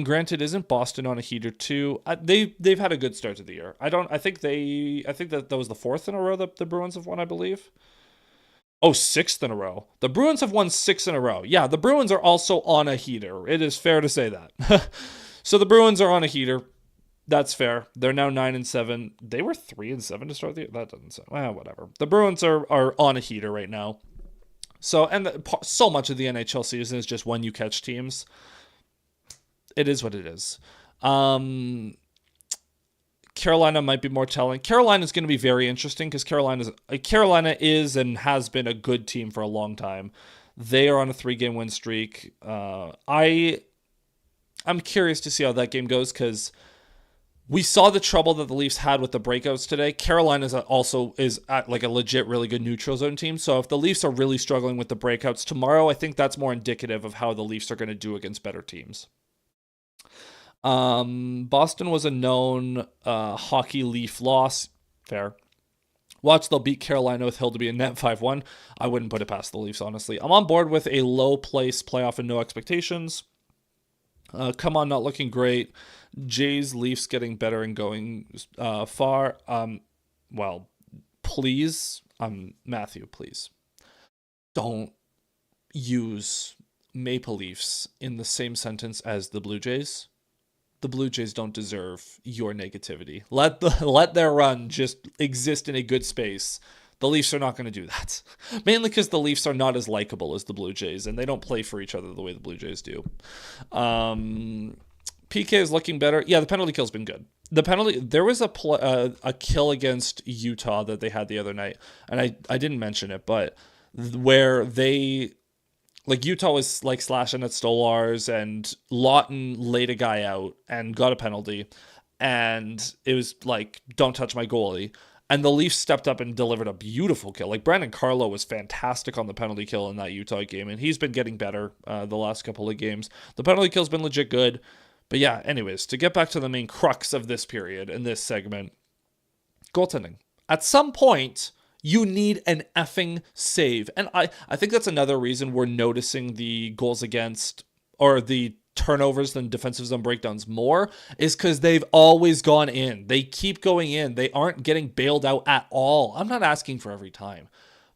granted, isn't Boston on a heater too? They've had a good start to the year. I think that was the 4th in a row that the Bruins have won, I believe. Oh, 6th in a row. The Bruins have won 6 in a row. Yeah, the Bruins are also on a heater. It is fair to say that. So the Bruins are on a heater. That's fair. They're now 9-7. They were 3-7 to start the year. That doesn't sound, well, whatever. The Bruins are on a heater right now. So so much of the NHL season is just when you catch teams. It is what it is. Carolina might be more telling. Carolina is going to be very interesting because Carolina is and has been a good team for a long time. They are on a 3-game win streak. I'm curious to see how that game goes because we saw the trouble that the Leafs had with the breakouts today. Carolina is at like a legit, really good neutral zone team. So if the Leafs are really struggling with the breakouts tomorrow, I think that's more indicative of how the Leafs are going to do against better teams. Boston was a known hockey Leaf loss. Fair. Watch, they'll beat Carolina with Hill to be a net 5-1. I wouldn't put it past the Leafs, honestly. I'm on board with a low place playoff and no expectations. Come on, not looking great. Jays, Leafs getting better and going far. Well, please, Matthew, please don't use Maple Leafs in the same sentence as the Blue Jays. The Blue Jays don't deserve your negativity. Let their run just exist in a good space. The Leafs are not going to do that. Mainly because the Leafs are not as likable as the Blue Jays, and they don't play for each other the way the Blue Jays do. PK is looking better. Yeah, the penalty kill's been good. There was a kill against Utah that they had the other night, and I didn't mention it, but where they, like, Utah was like slashing at Stolars, and Lawton laid a guy out and got a penalty, and it was like, don't touch my goalie. And the Leafs stepped up and delivered a beautiful kill. Like, Brandon Carlo was fantastic on the penalty kill in that Utah game, and he's been getting better the last couple of games. The penalty kill's been legit good. But yeah, anyways, to get back to the main crux of this period and this segment, goaltending. At some point, you need an effing save. And I think that's another reason we're noticing the goals against, or the turnovers and defensive zone breakdowns more, is because they've always gone in. They keep going in. They aren't getting bailed out at all. I'm not asking for every time,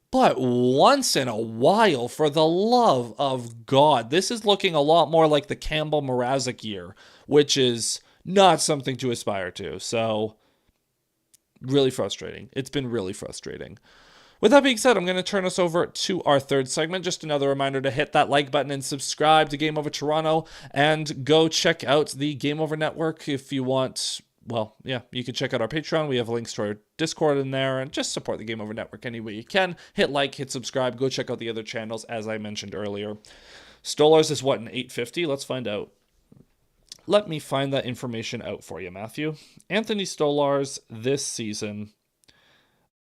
but once in a while, for the love of God. This is looking a lot more like the Campbell Mrazek year, which is not something to aspire to. So really frustrating. It's been really frustrating. With that being said, I'm going to turn us over to our third segment. Just another reminder to hit that like button and subscribe to Game Over Toronto, and go check out the Game Over Network if you want. Well, yeah, you can check out our Patreon. We have links to our Discord in there, and just support the Game Over Network any way you can. Hit like, hit subscribe, go check out the other channels, as I mentioned earlier. Stolars is what, an 850? Let's find out. Let me find that information out for you, Matthew. Anthony Stolars this season,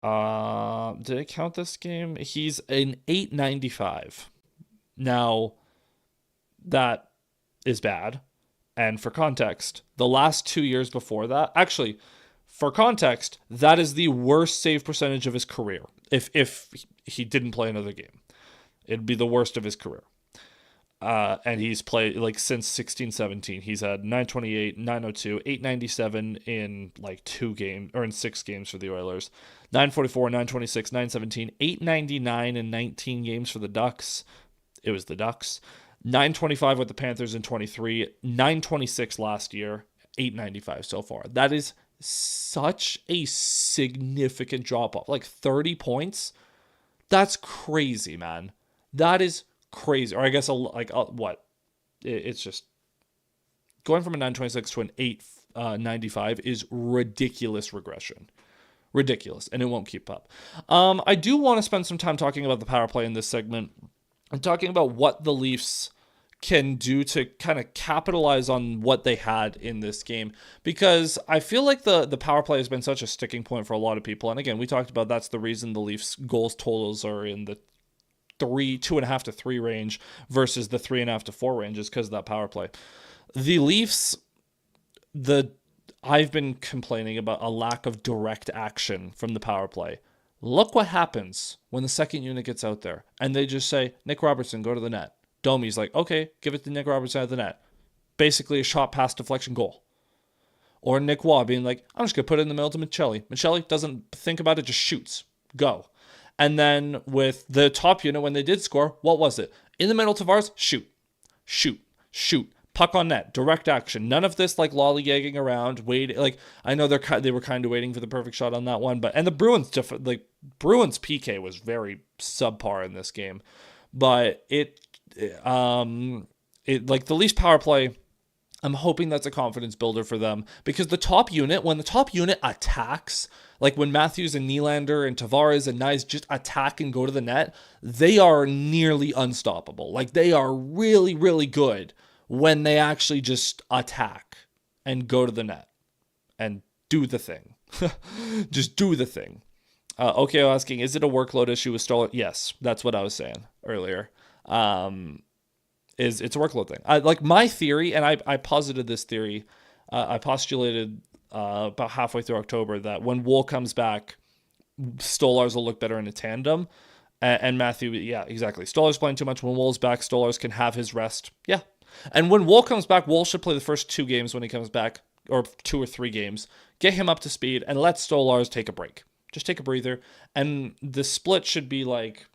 did I count this game? He's an 895. Now, that is bad. And for context, the last 2 years before that, actually, for context, that is the worst save percentage of his career. If he didn't play another game, it'd be the worst of his career. And he's played, like, since 16-17. He's had 928, 902, 897 in like 2 games, or in 6 games for the Oilers. 944, 926, 917, 899 in 19 games for the Ducks. It was the Ducks. 925 with the Panthers in 23, 926 last year, 895 so far. That is such a significant drop off. Like 30 points. That's crazy, man. That is crazy. Or I guess what? It's just going from a 926 to an 895 is ridiculous regression. Ridiculous, and it won't keep up. I do want to spend some time talking about the power play in this segment, and talking about what the Leafs can do to kind of capitalize on what they had in this game, because I feel like the power play has been such a sticking point for a lot of people. And again, we talked about that's the reason the Leafs goals totals are in the 2.5 to 3 range versus the 3.5 to 4 range, is because of that power play. The Leafs, I've been complaining about a lack of direct action from the power play. Look what happens when the second unit gets out there and they just say, Nick Robertson, go to the net. Domi's like, okay, give it to Nick Robertson at the net. Basically a shot pass deflection goal. Or Nick Waugh being like, I'm just going to put it in the middle to Michelli. Michelli doesn't think about it, just shoots. Go. And then with the top unit, when they did score, what was it? In the middle, Tavares, shoot. Shoot. Shoot. Puck on net, direct action. None of this like lollygagging around, wait. Like, I know they were kind of waiting for the perfect shot on that one, and the Bruins PK was very subpar in this game, but like the Leafs power play, I'm hoping that's a confidence builder for them, because when the top unit attacks, like when Matthews and Nylander and Tavares and Nyes just attack and go to the net, they are nearly unstoppable. Like, they are really, really good when they actually just attack and go to the net and do the thing. Just do the thing. Okay, asking, is it a workload issue with Stoller? Yes, that's what I was saying earlier. It's a workload thing. Like my theory, and I posited this theory, I postulated about halfway through October that when Wool comes back, Stolars will look better in a tandem. And Matthew, yeah, exactly. Stolars playing too much. When Wool's back, Stolars can have his rest. Yeah. And when Wool comes back, Wool should play the first 2 games when he comes back, or 2 or 3 games. Get him up to speed and let Stolarz take a break. Just take a breather. And the split should be like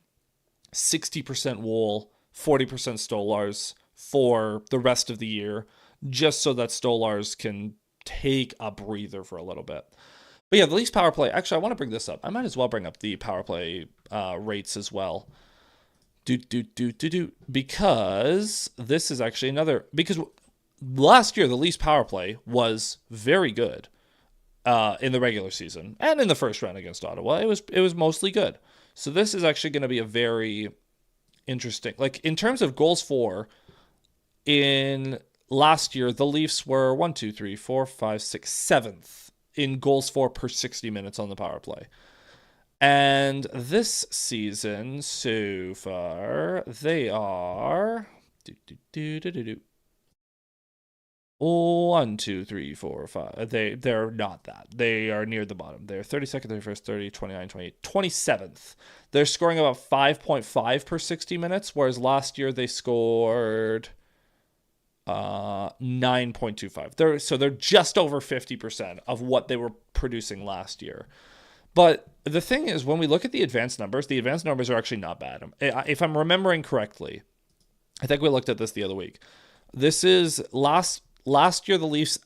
60% Wool, 40% Stolarz for the rest of the year, just so that Stolarz can take a breather for a little bit. But yeah, the Leafs power play. Actually, I want to bring this up. I might as well bring up the power play rates as well. Because this is actually another. Because last year, the Leafs power play was very good in the regular season. And in the first round against Ottawa, it was mostly good. So this is actually going to be a very interesting. Like, in terms of goals for, in last year, the Leafs were 1, 2, 3, 4, 5, 6, 7th in goals for per 60 minutes on the power play. And this season, so far, they are 1, 2, 3, 4, 5. They're not that. They are near the bottom. They're 32nd, 31st, 30, 29, 28, 27th. They're scoring about 5.5 per 60 minutes, whereas last year they scored 9.25. They're just over 50% of what they were producing last year. But the thing is, when we look at the advanced numbers are actually not bad. If I'm remembering correctly, I think we looked at this the other week. This is last year the Leafs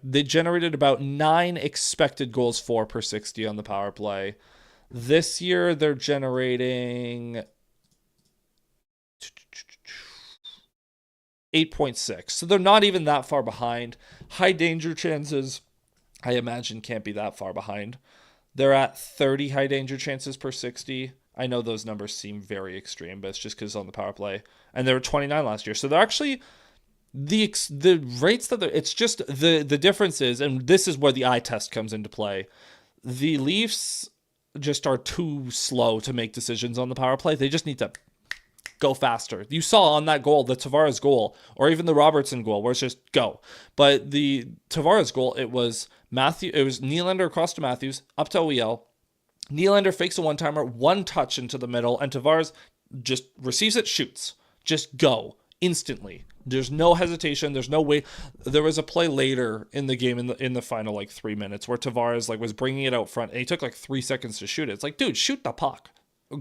they generated about 9 expected goals for per 60 on the power play. This year they're generating 8.6. So they're not even that far behind. High danger chances, I imagine, can't be that far behind. They're at 30 high danger chances per 60. I know those numbers seem very extreme, but it's just because on the power play. And they were 29 last year. So they're actually, the rates that it's just, the difference is, and this is where the eye test comes into play. The Leafs just are too slow to make decisions on the power play. They just need to go faster. You saw on that goal, the Tavares goal, or even the Robertson goal, where it's just go. But the Tavares goal, it was Nylander across to Matthews, up to OEL. Nylander fakes a one-timer, one touch into the middle, and Tavares just receives it, shoots. Just go instantly. There's no hesitation. There's no wait. There was a play later in the game in the final like 3 minutes where Tavares was bringing it out front, and he took like 3 seconds to shoot it. It's like, dude, shoot the puck.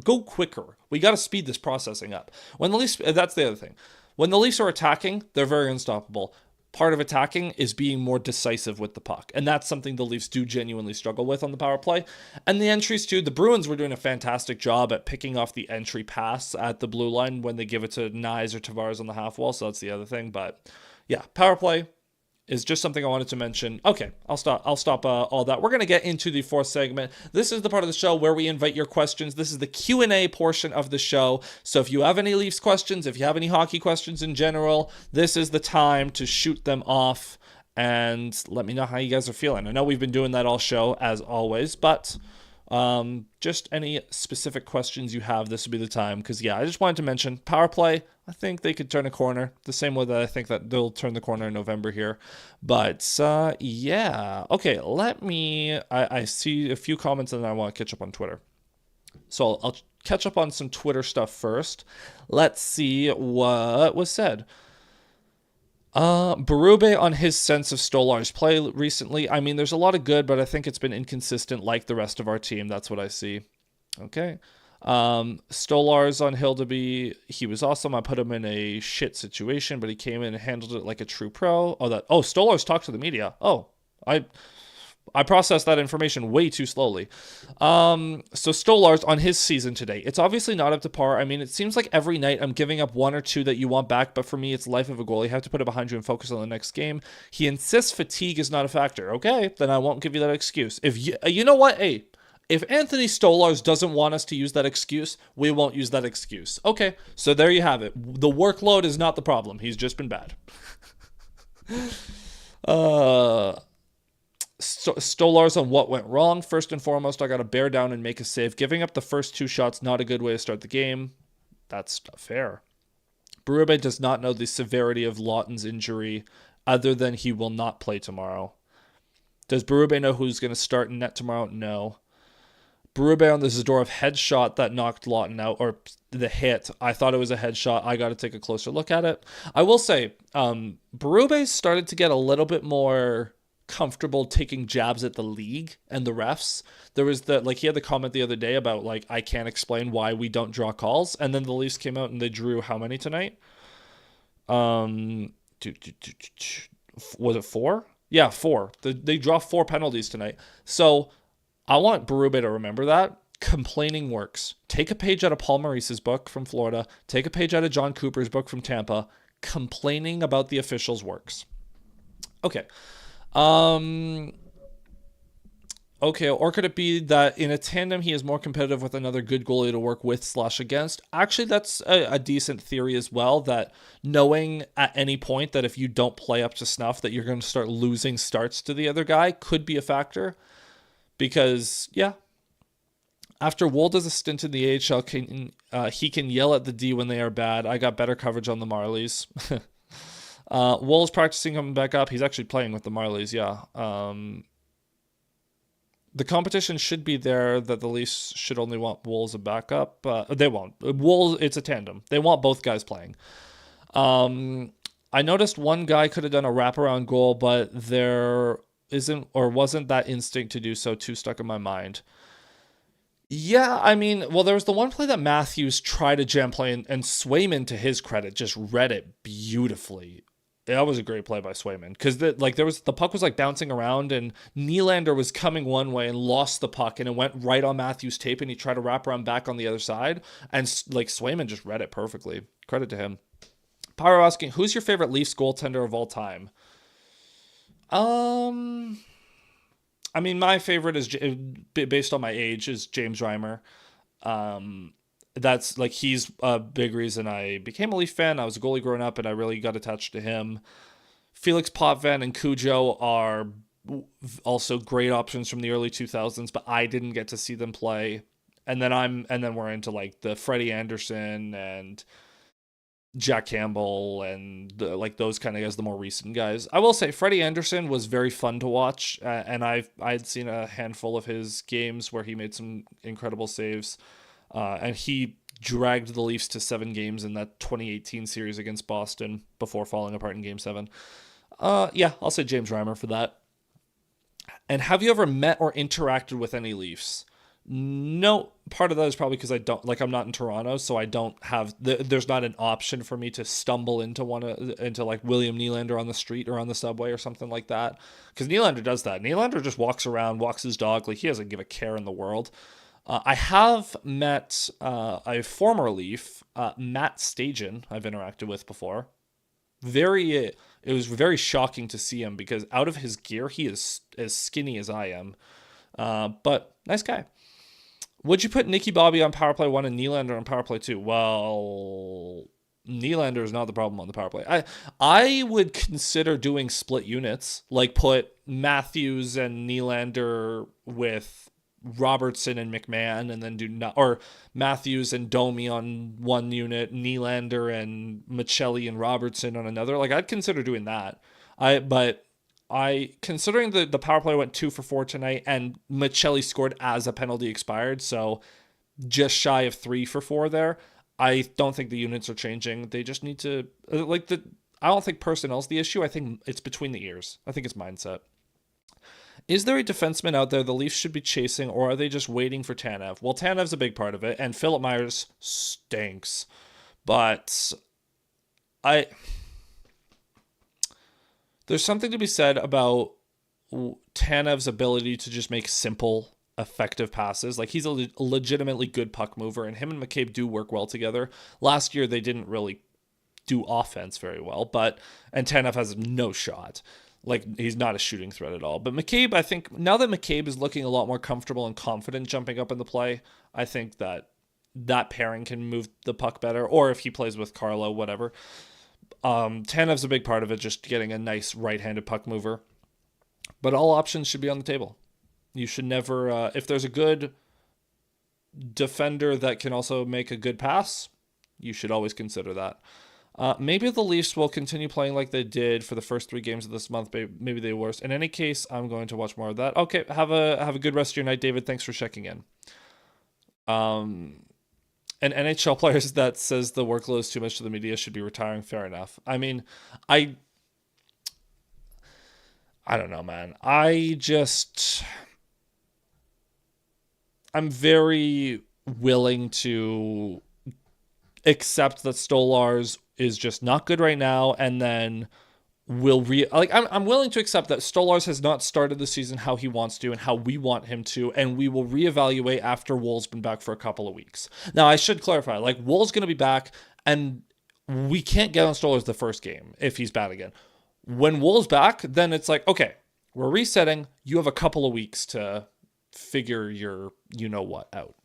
Go quicker. We got to speed this processing up. When the Leafs, that's the other thing. When the Leafs are attacking, they're very unstoppable. Part of attacking is being more decisive with the puck. And that's something the Leafs do genuinely struggle with on the power play. And the entries too. The Bruins were doing a fantastic job at picking off the entry pass at the blue line when they give it to Nyes or Tavares on the half wall. So that's the other thing. But yeah, power play is just something I wanted to mention. Okay, I'll stop all that. We're going to get into the 4th segment. This is the part of the show where we invite your questions. This is the Q&A portion of the show. So if you have any Leafs questions, if you have any hockey questions in general, this is the time to shoot them off and let me know how you guys are feeling. I know we've been doing that all show, as always, but just any specific questions you have, this would be the time. Because, yeah, I just wanted to mention power play. I think they could turn a corner the same way that I think that they'll turn the corner in November here. But, yeah. Okay, I see a few comments and then I want to catch up on Twitter. So I'll catch up on some Twitter stuff first. Let's see what was said. Berube on his sense of Stolar's play recently. I mean, there's a lot of good, but I think it's been inconsistent like the rest of our team. That's what I see. Okay. Stolarz on Hildeby, he was awesome. I put him in a shit situation, but he came in and handled it like a true pro. Stolarz talked to the media. I processed that information way too slowly. So Stolarz on his season today, it's obviously not up to par. I mean, it seems like every night I'm giving up 1 or 2 that you want back, but for me, it's life of a goalie. You have to put it behind you and focus on the next game. He insists fatigue is not a factor. Okay, then I won't give you that excuse. If you know what, hey, if Anthony Stolarz doesn't want us to use that excuse, we won't use that excuse. Okay, so there you have it. The workload is not the problem. He's just been bad. Stolarz on what went wrong. First and foremost, I got to bear down and make a save. Giving up the first 2 shots, not a good way to start the game. That's not fair. Berube does not know the severity of Lawton's injury, other than he will not play tomorrow. Does Berube know who's going to start in net tomorrow? No. Berube on the Zadorov headshot that knocked Lawton out, or the hit. I thought it was a headshot. I got to take a closer look at it. I will say, Berube started to get a little bit more comfortable taking jabs at the league and the refs. There was he had the comment the other day about I can't explain why we don't draw calls, and then the Leafs came out and they drew how many tonight? Was it 4? Yeah, 4. They draw 4 penalties tonight. So I want Berube to remember that. Complaining works. Take a page out of Paul Maurice's book from Florida. Take a page out of John Cooper's book from Tampa. Complaining about the officials works. Okay. Okay, or could it be that in a tandem he is more competitive with another good goalie to work with/against? Actually, that's a decent theory as well, that knowing at any point that if you don't play up to snuff that you're going to start losing starts to the other guy could be a factor. Because, yeah, after Wool does a stint in the AHL, he can yell at the D when they are bad. I got better coverage on the Marlies. Wool's practicing coming back up. He's actually playing with the Marlies, yeah. The competition should be there that the Leafs should only want Wool as a backup. They won't. Wool, it's a tandem. They want both guys playing. I noticed one guy could have done a wraparound goal, but there wasn't that instinct to do so. Too stuck in my mind. Yeah, I mean, well, there was the one play that Matthews tried a jam play, and Swayman, to his credit, just read it beautifully. That was a great play by Swayman, because the puck was bouncing around, and Nylander was coming one way and lost the puck, and it went right on Matthews' tape, and he tried to wrap around back on the other side, and Swayman just read it perfectly. Credit to him. Pyro asking, who's your favorite Leafs goaltender of all time? I mean, my favorite is, based on my age, is James Reimer. That's he's a big reason I became a Leaf fan. I was a goalie growing up, and I really got attached to him. Felix Potvin and Cujo are also great options from the early 2000s, but I didn't get to see them play. And then we're into the Freddie Anderson and Jack Campbell and those kind of guys, the more recent guys. I will say Freddie Anderson was very fun to watch, and I'd seen a handful of his games where he made some incredible saves. And he dragged the Leafs to 7 games in that 2018 series against Boston before falling apart in Game 7. Yeah, I'll say James Reimer for that. And have you ever met or interacted with any Leafs? No, part of that is probably because I don't, I'm not in Toronto, so I don't have, there's not an option for me to stumble into William Nylander on the street or on the subway or something like that. Because Nylander does that. Nylander just walks around, walks his dog, he doesn't give a care in the world. I have met a former Leaf, Matt Stajan, I've interacted with before. It was very shocking to see him because out of his gear, he is as skinny as I am. But nice guy. Would you put Nicky Bobby on power play 1 and Nylander on power play 2? Well, Nylander is not the problem on the power play. I would consider doing split units, put Matthews and Nylander with Robertson and McMahon, and then or Matthews and Domi on one unit, Nylander and Michelli and Robertson on another. I'd consider doing that. Considering the power play went 2 for 4 tonight, and Michelli scored as a penalty expired, so just shy of 3 for 4 there. I don't think the units are changing. They just need to I don't think personnel's the issue. I think it's between the ears. I think it's mindset. Is there a defenseman out there the Leafs should be chasing, or are they just waiting for Tanev? Well, Tanev's a big part of it, and Philip Myers stinks. But there's something to be said about Tanev's ability to just make simple, effective passes. He's a legitimately good puck mover, and him and McCabe do work well together. Last year, they didn't really do offense very well, and Tanev has no shot. He's not a shooting threat at all. But McCabe, I think, now that McCabe is looking a lot more comfortable and confident jumping up in the play, I think that pairing can move the puck better. Or if he plays with Carlo, whatever. Tanev's a big part of it, just getting a nice right-handed puck mover. But all options should be on the table. You should never, if there's a good defender that can also make a good pass, you should always consider that. Maybe the Leafs will continue playing like they did for the first 3 games of this month. Maybe they worse. In any case, I'm going to watch more of that. Okay, have a good rest of your night, David. Thanks for checking in. And NHL players that says the workload is too much to the media should be retiring. Fair enough. I mean, I don't know, man. I'm very willing to accept that Stolarz is just not good right now, and then I'm willing to accept that Stolarz has not started the season how he wants to and how we want him to, and we will reevaluate after Wool's been back for a couple of weeks. Now, I should clarify, like, Wool's going to be back, and we can't get on Stolarz the first game if he's bad again. When Wool's back, then it's like, okay, we're resetting. You have a couple of weeks to figure your you-know-what out.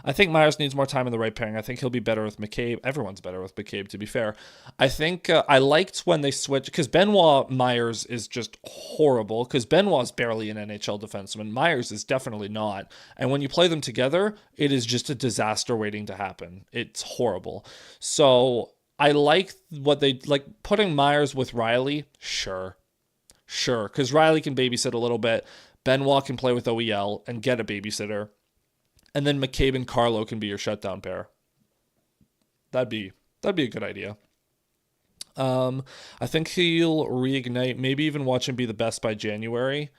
I think Myers needs more time in the right pairing. I think he'll be better with McCabe. Everyone's better with McCabe, to be fair. I think I liked when they switched, because Benoit Myers is just horrible, because Benoit's barely an NHL defenseman. Myers is definitely not. And when you play them together, it is just a disaster waiting to happen. It's horrible. So I like what they, like putting Myers with Riley, sure, because Riley can babysit a little bit. Benoit can play with OEL and get a babysitter. And then McCabe and Carlo can be your shutdown pair. That'd be a good idea. I think he'll reignite, maybe even watch him be the best by January.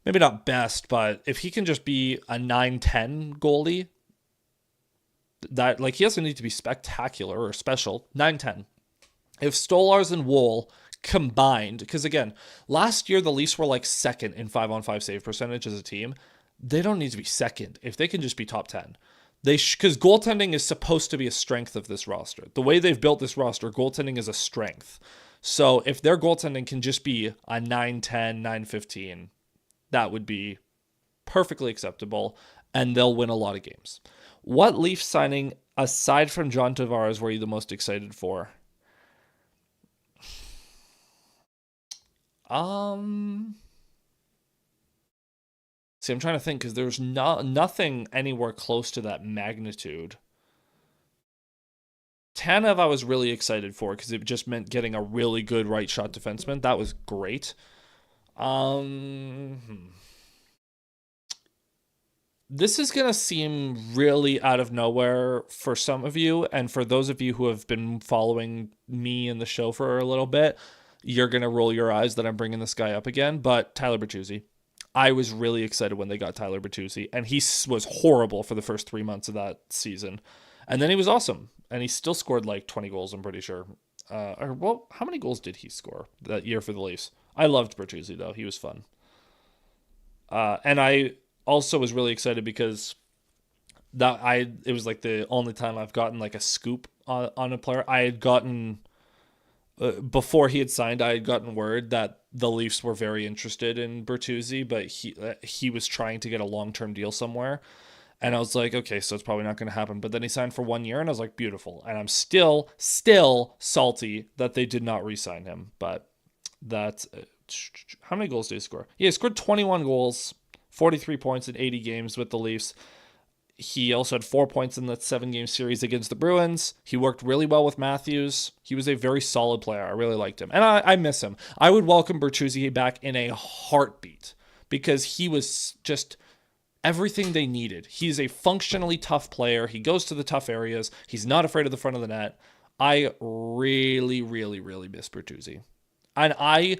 Maybe not best, but if he can just be a 9-10 goalie, that, like, he doesn't need to be spectacular or special. 9-10. If Stolarz and Wool combined, because again, last year the Leafs were like second in 5-on-5 save percentage as a team. They don't need to be second if they can just be top 10. Because goaltending is supposed to be a strength of this roster. The way they've built this roster, goaltending is a strength. So if their goaltending can just be a 9-10, 9-15, that would be perfectly acceptable, and they'll win a lot of games. What Leafs signing, aside from John Tavares, were you the most excited for? See, I'm trying to think, because there's nothing anywhere close to that magnitude. Tanev I was really excited for, because it just meant getting a really good right shot defenseman. That was great. This is going to seem really out of nowhere for some of you, and for those of you who have been following me and the show for a little bit, you're going to roll your eyes that I'm bringing this guy up again, but Tyler Bertuzzi. I was really excited when they got Tyler Bertuzzi, and he was horrible for the first 3 months of that season. And then he was awesome, and he still scored like 20 goals, I'm pretty sure. How many goals did he score that year for the Leafs? I loved Bertuzzi, though. He was fun. And I also was really excited because it was like the only time I've gotten like a scoop on a player. I had gotten... before he had signed, I had gotten word that the Leafs were very interested in Bertuzzi, but he was trying to get a long-term deal somewhere. And I was like, okay, so it's probably not going to happen. But then he signed for 1 year, and I was like, beautiful. And I'm still salty that they did not re-sign him. But that's... how many goals did he score? Yeah, he scored 21 goals, 43 points in 80 games with the Leafs. He also had 4 points in that 7-game series against the Bruins. He worked really well with Matthews. He was a very solid player. I really liked him. And I miss him. I would welcome Bertuzzi back in a heartbeat because he was just everything they needed. He's a functionally tough player. He goes to the tough areas. He's not afraid of the front of the net. I really, really, really miss Bertuzzi. And I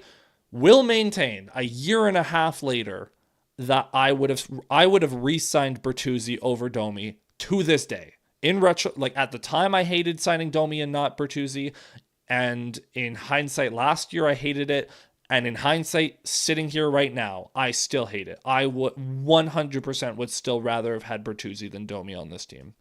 will maintain a year and a half later that I would have re-signed Bertuzzi over Domi to this day. In retro, like at the time I hated signing Domi and not Bertuzzi, and in hindsight last year I hated it, and in hindsight sitting here right now I still hate it. I would 100% would still rather have had Bertuzzi than Domi on this team.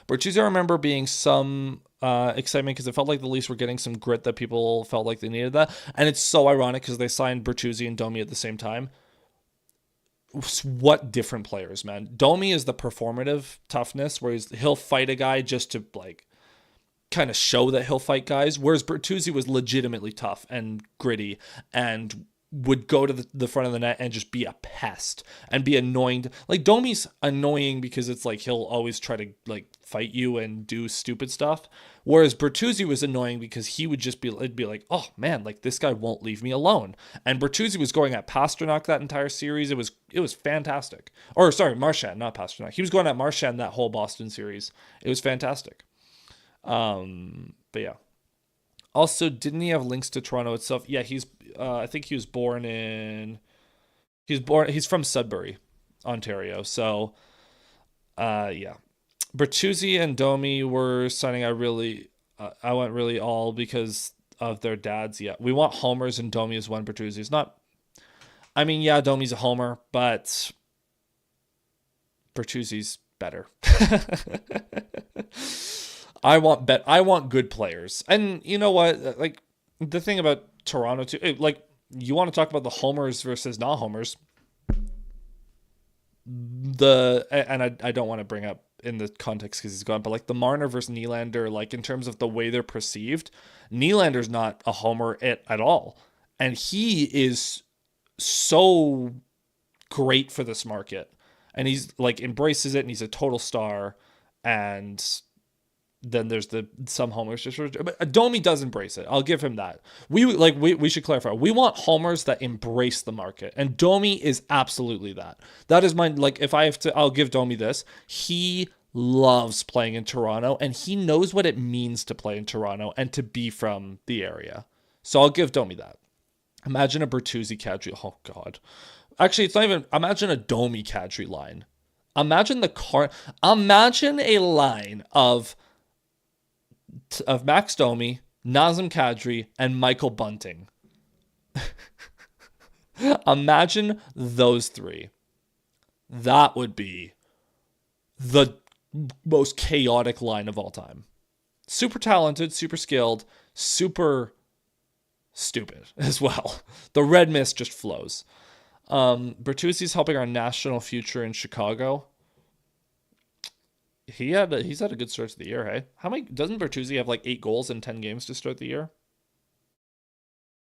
Bertuzzi, I remember being some excitement because it felt like the Leafs were getting some grit that people felt like they needed that, and it's so ironic because they signed Bertuzzi and Domi at the same time. What different players, man. Domi is the performative toughness where he'll fight a guy just to like kind of show that he'll fight guys, whereas Bertuzzi was legitimately tough and gritty and would go to the front of the net and just be a pest and be annoying. Like, Domi's annoying because it's like he'll always try to like fight you and do stupid stuff. Whereas Bertuzzi was annoying because he would just it'd be like, oh man, like this guy won't leave me alone. And Bertuzzi was going at Pasternak that entire series. It was fantastic. Or sorry, Marchand, not Pasternak. He was going at Marchand that whole Boston series. It was fantastic. But yeah. Also, didn't he have links to Toronto itself? Yeah, I think he's from Sudbury, Ontario. So, yeah. Bertuzzi and Domi were signing. I went really all because of their dads. Yeah, we want homers, and Domi is one. Bertuzzi is not. I mean, yeah, Domi's a homer, but Bertuzzi's better. I want good players. And you know what? Like, the thing about Toronto too, like, you want to talk about the homers versus not homers. I don't want to bring up in the context because he's gone, but like the Marner versus Nylander, like in terms of the way they're perceived, Nylander's not a homer at all. And he is so great for this market. And he's like embraces it, and he's a total star. And then there's some homers just, but Domi does embrace it. I'll give him that. We should clarify. We want homers that embrace the market, and Domi is absolutely that. That is my, like, if I have to, I'll give Domi this. He loves playing in Toronto, and he knows what it means to play in Toronto and to be from the area. So I'll give Domi that. Imagine a Bertuzzi Kadri. Oh God, actually, it's not even. Imagine a Domi Kadri line. Imagine Imagine a line of Max Domi, Nazem Kadri, and Michael Bunting. Imagine those three. That would be the most chaotic line of all time. Super talented, super skilled, super stupid as well. The red mist just flows. Bertuzzi's helping our national future in Chicago. He's had a good start to the year, hey? How many doesn't Bertuzzi have like 8 goals in 10 games to start the year?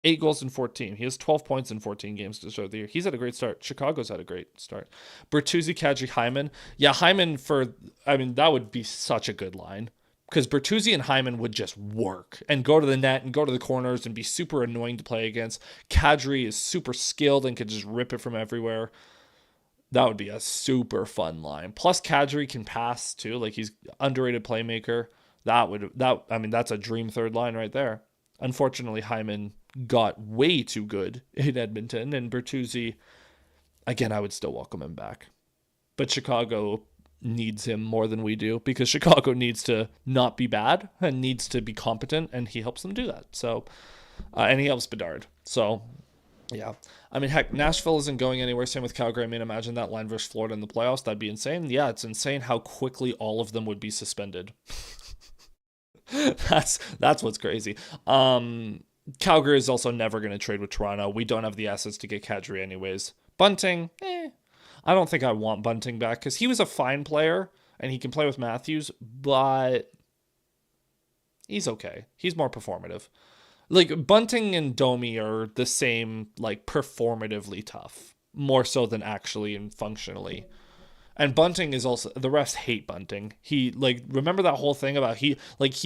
8 goals in 14. He has 12 points in 14 games to start the year. He's had a great start. Chicago's had a great start. Bertuzzi, Kadri, Hyman. Yeah, Hyman that would be such a good line. Because Bertuzzi and Hyman would just work and go to the net and go to the corners and be super annoying to play against. Kadri is super skilled and could just rip it from everywhere. That would be a super fun line. Plus, Kadri can pass too. Like, he's underrated playmaker. That's a dream third line right there. Unfortunately, Hyman got way too good in Edmonton, and Bertuzzi, again, I would still welcome him back. But Chicago needs him more than we do, because Chicago needs to not be bad and needs to be competent, and he helps them do that. So, and he helps Bedard. So, yeah. I mean, heck, Nashville isn't going anywhere. Same with Calgary. I mean, imagine that line versus Florida in the playoffs. That'd be insane. Yeah, it's insane how quickly all of them would be suspended. That's what's crazy. Calgary is also never going to trade with Toronto. We don't have the assets to get Kadri anyways. Bunting, I don't think I want Bunting back, because he was a fine player and he can play with Matthews, but he's okay. He's more performative. Like, Bunting and Domi are the same, like, performatively tough, more so than actually and functionally. And Bunting is also, the refs hate Bunting. He, like, remember that whole thing about he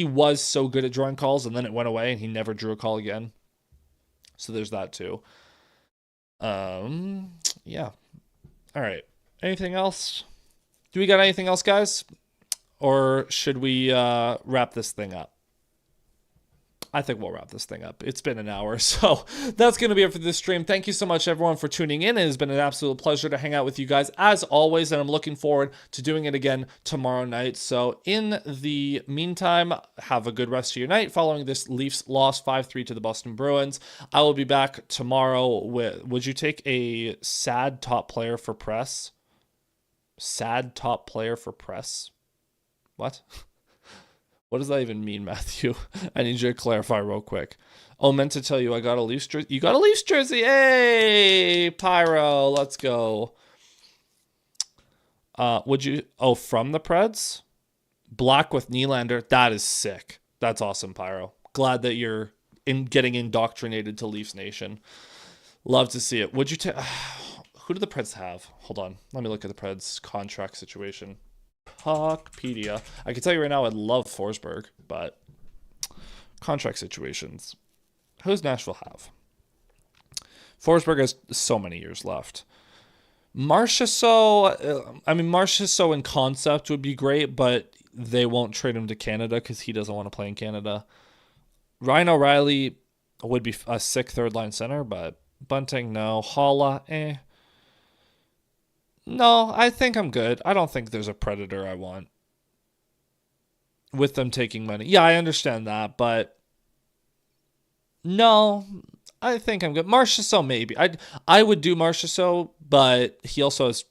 was so good at drawing calls and then it went away and he never drew a call again. So there's that too. Yeah. All right. Anything else? Do we got anything else, guys? Or should we wrap this thing up? I think we'll wrap this thing up. It's been an hour, so that's going to be it for this stream. Thank you so much, everyone, for tuning in. It has been an absolute pleasure to hang out with you guys, as always, and I'm looking forward to doing it again tomorrow night. So in the meantime, have a good rest of your night following this Leafs loss 5-3 to the Boston Bruins. I will be back tomorrow with, would you take a sad top player for press? Sad top player for press? What? What does that even mean, Matthew? I need you to clarify real quick. Oh, meant to tell you, I got a Leafs jersey. You got a Leafs jersey. Hey, Pyro, let's go. Would you, from the Preds? Black with Nylander. That is sick. That's awesome, Pyro. Glad that you're getting indoctrinated to Leafs Nation. Love to see it. Would you take... Who do the Preds have? Hold on. Let me look at the Preds contract situation. Puckpedia. I can tell you right now I'd love Forsberg, but contract situations. Who does Nashville have? Forsberg has so many years left. Marchessault in concept would be great, but they won't trade him to Canada because he doesn't want to play in Canada. Ryan O'Reilly would be a sick third-line center, but Bunting, no. Holla, No, I think I'm good. I don't think there's a Predator I want with them taking money. Yeah, I understand that, but no, I think I'm good. Marchessault, maybe. I would do Marchessault, but he also has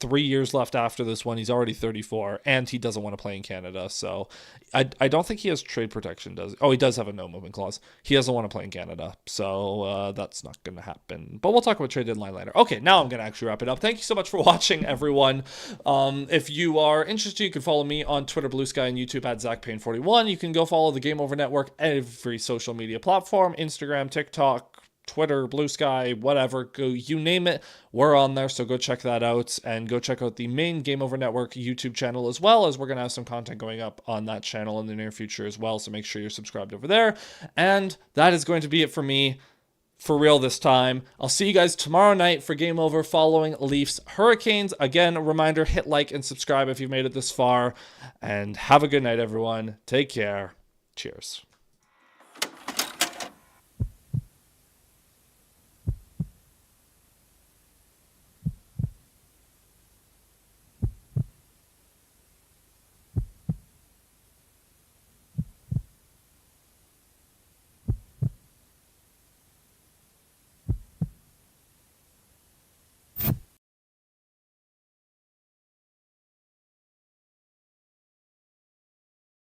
3 years left after this one. He's already 34, and he doesn't want to play in Canada. So I don't think he has trade protection, does he? Oh, he does have a no-movement clause. He doesn't want to play in Canada, so that's not going to happen. But we'll talk about trade deadline later. Okay, now I'm going to actually wrap it up. Thank you so much for watching, everyone. If you are interested, you can follow me on Twitter, Bluesky, and YouTube at Zach Payne 41. You can go follow the Game Over Network every social media platform, Instagram, TikTok, Twitter, Bluesky, whatever, go, you name it, we're on there, so go check that out, and go check out the main Game Over Network YouTube channel as well, as we're going to have some content going up on that channel in the near future as well, so make sure you're subscribed over there. And that is going to be it for me, for real this time. I'll see you guys tomorrow night for Game Over following Leafs Hurricanes. Again, a reminder, hit like and subscribe if you've made it this far, and have a good night, everyone. Take care. Cheers.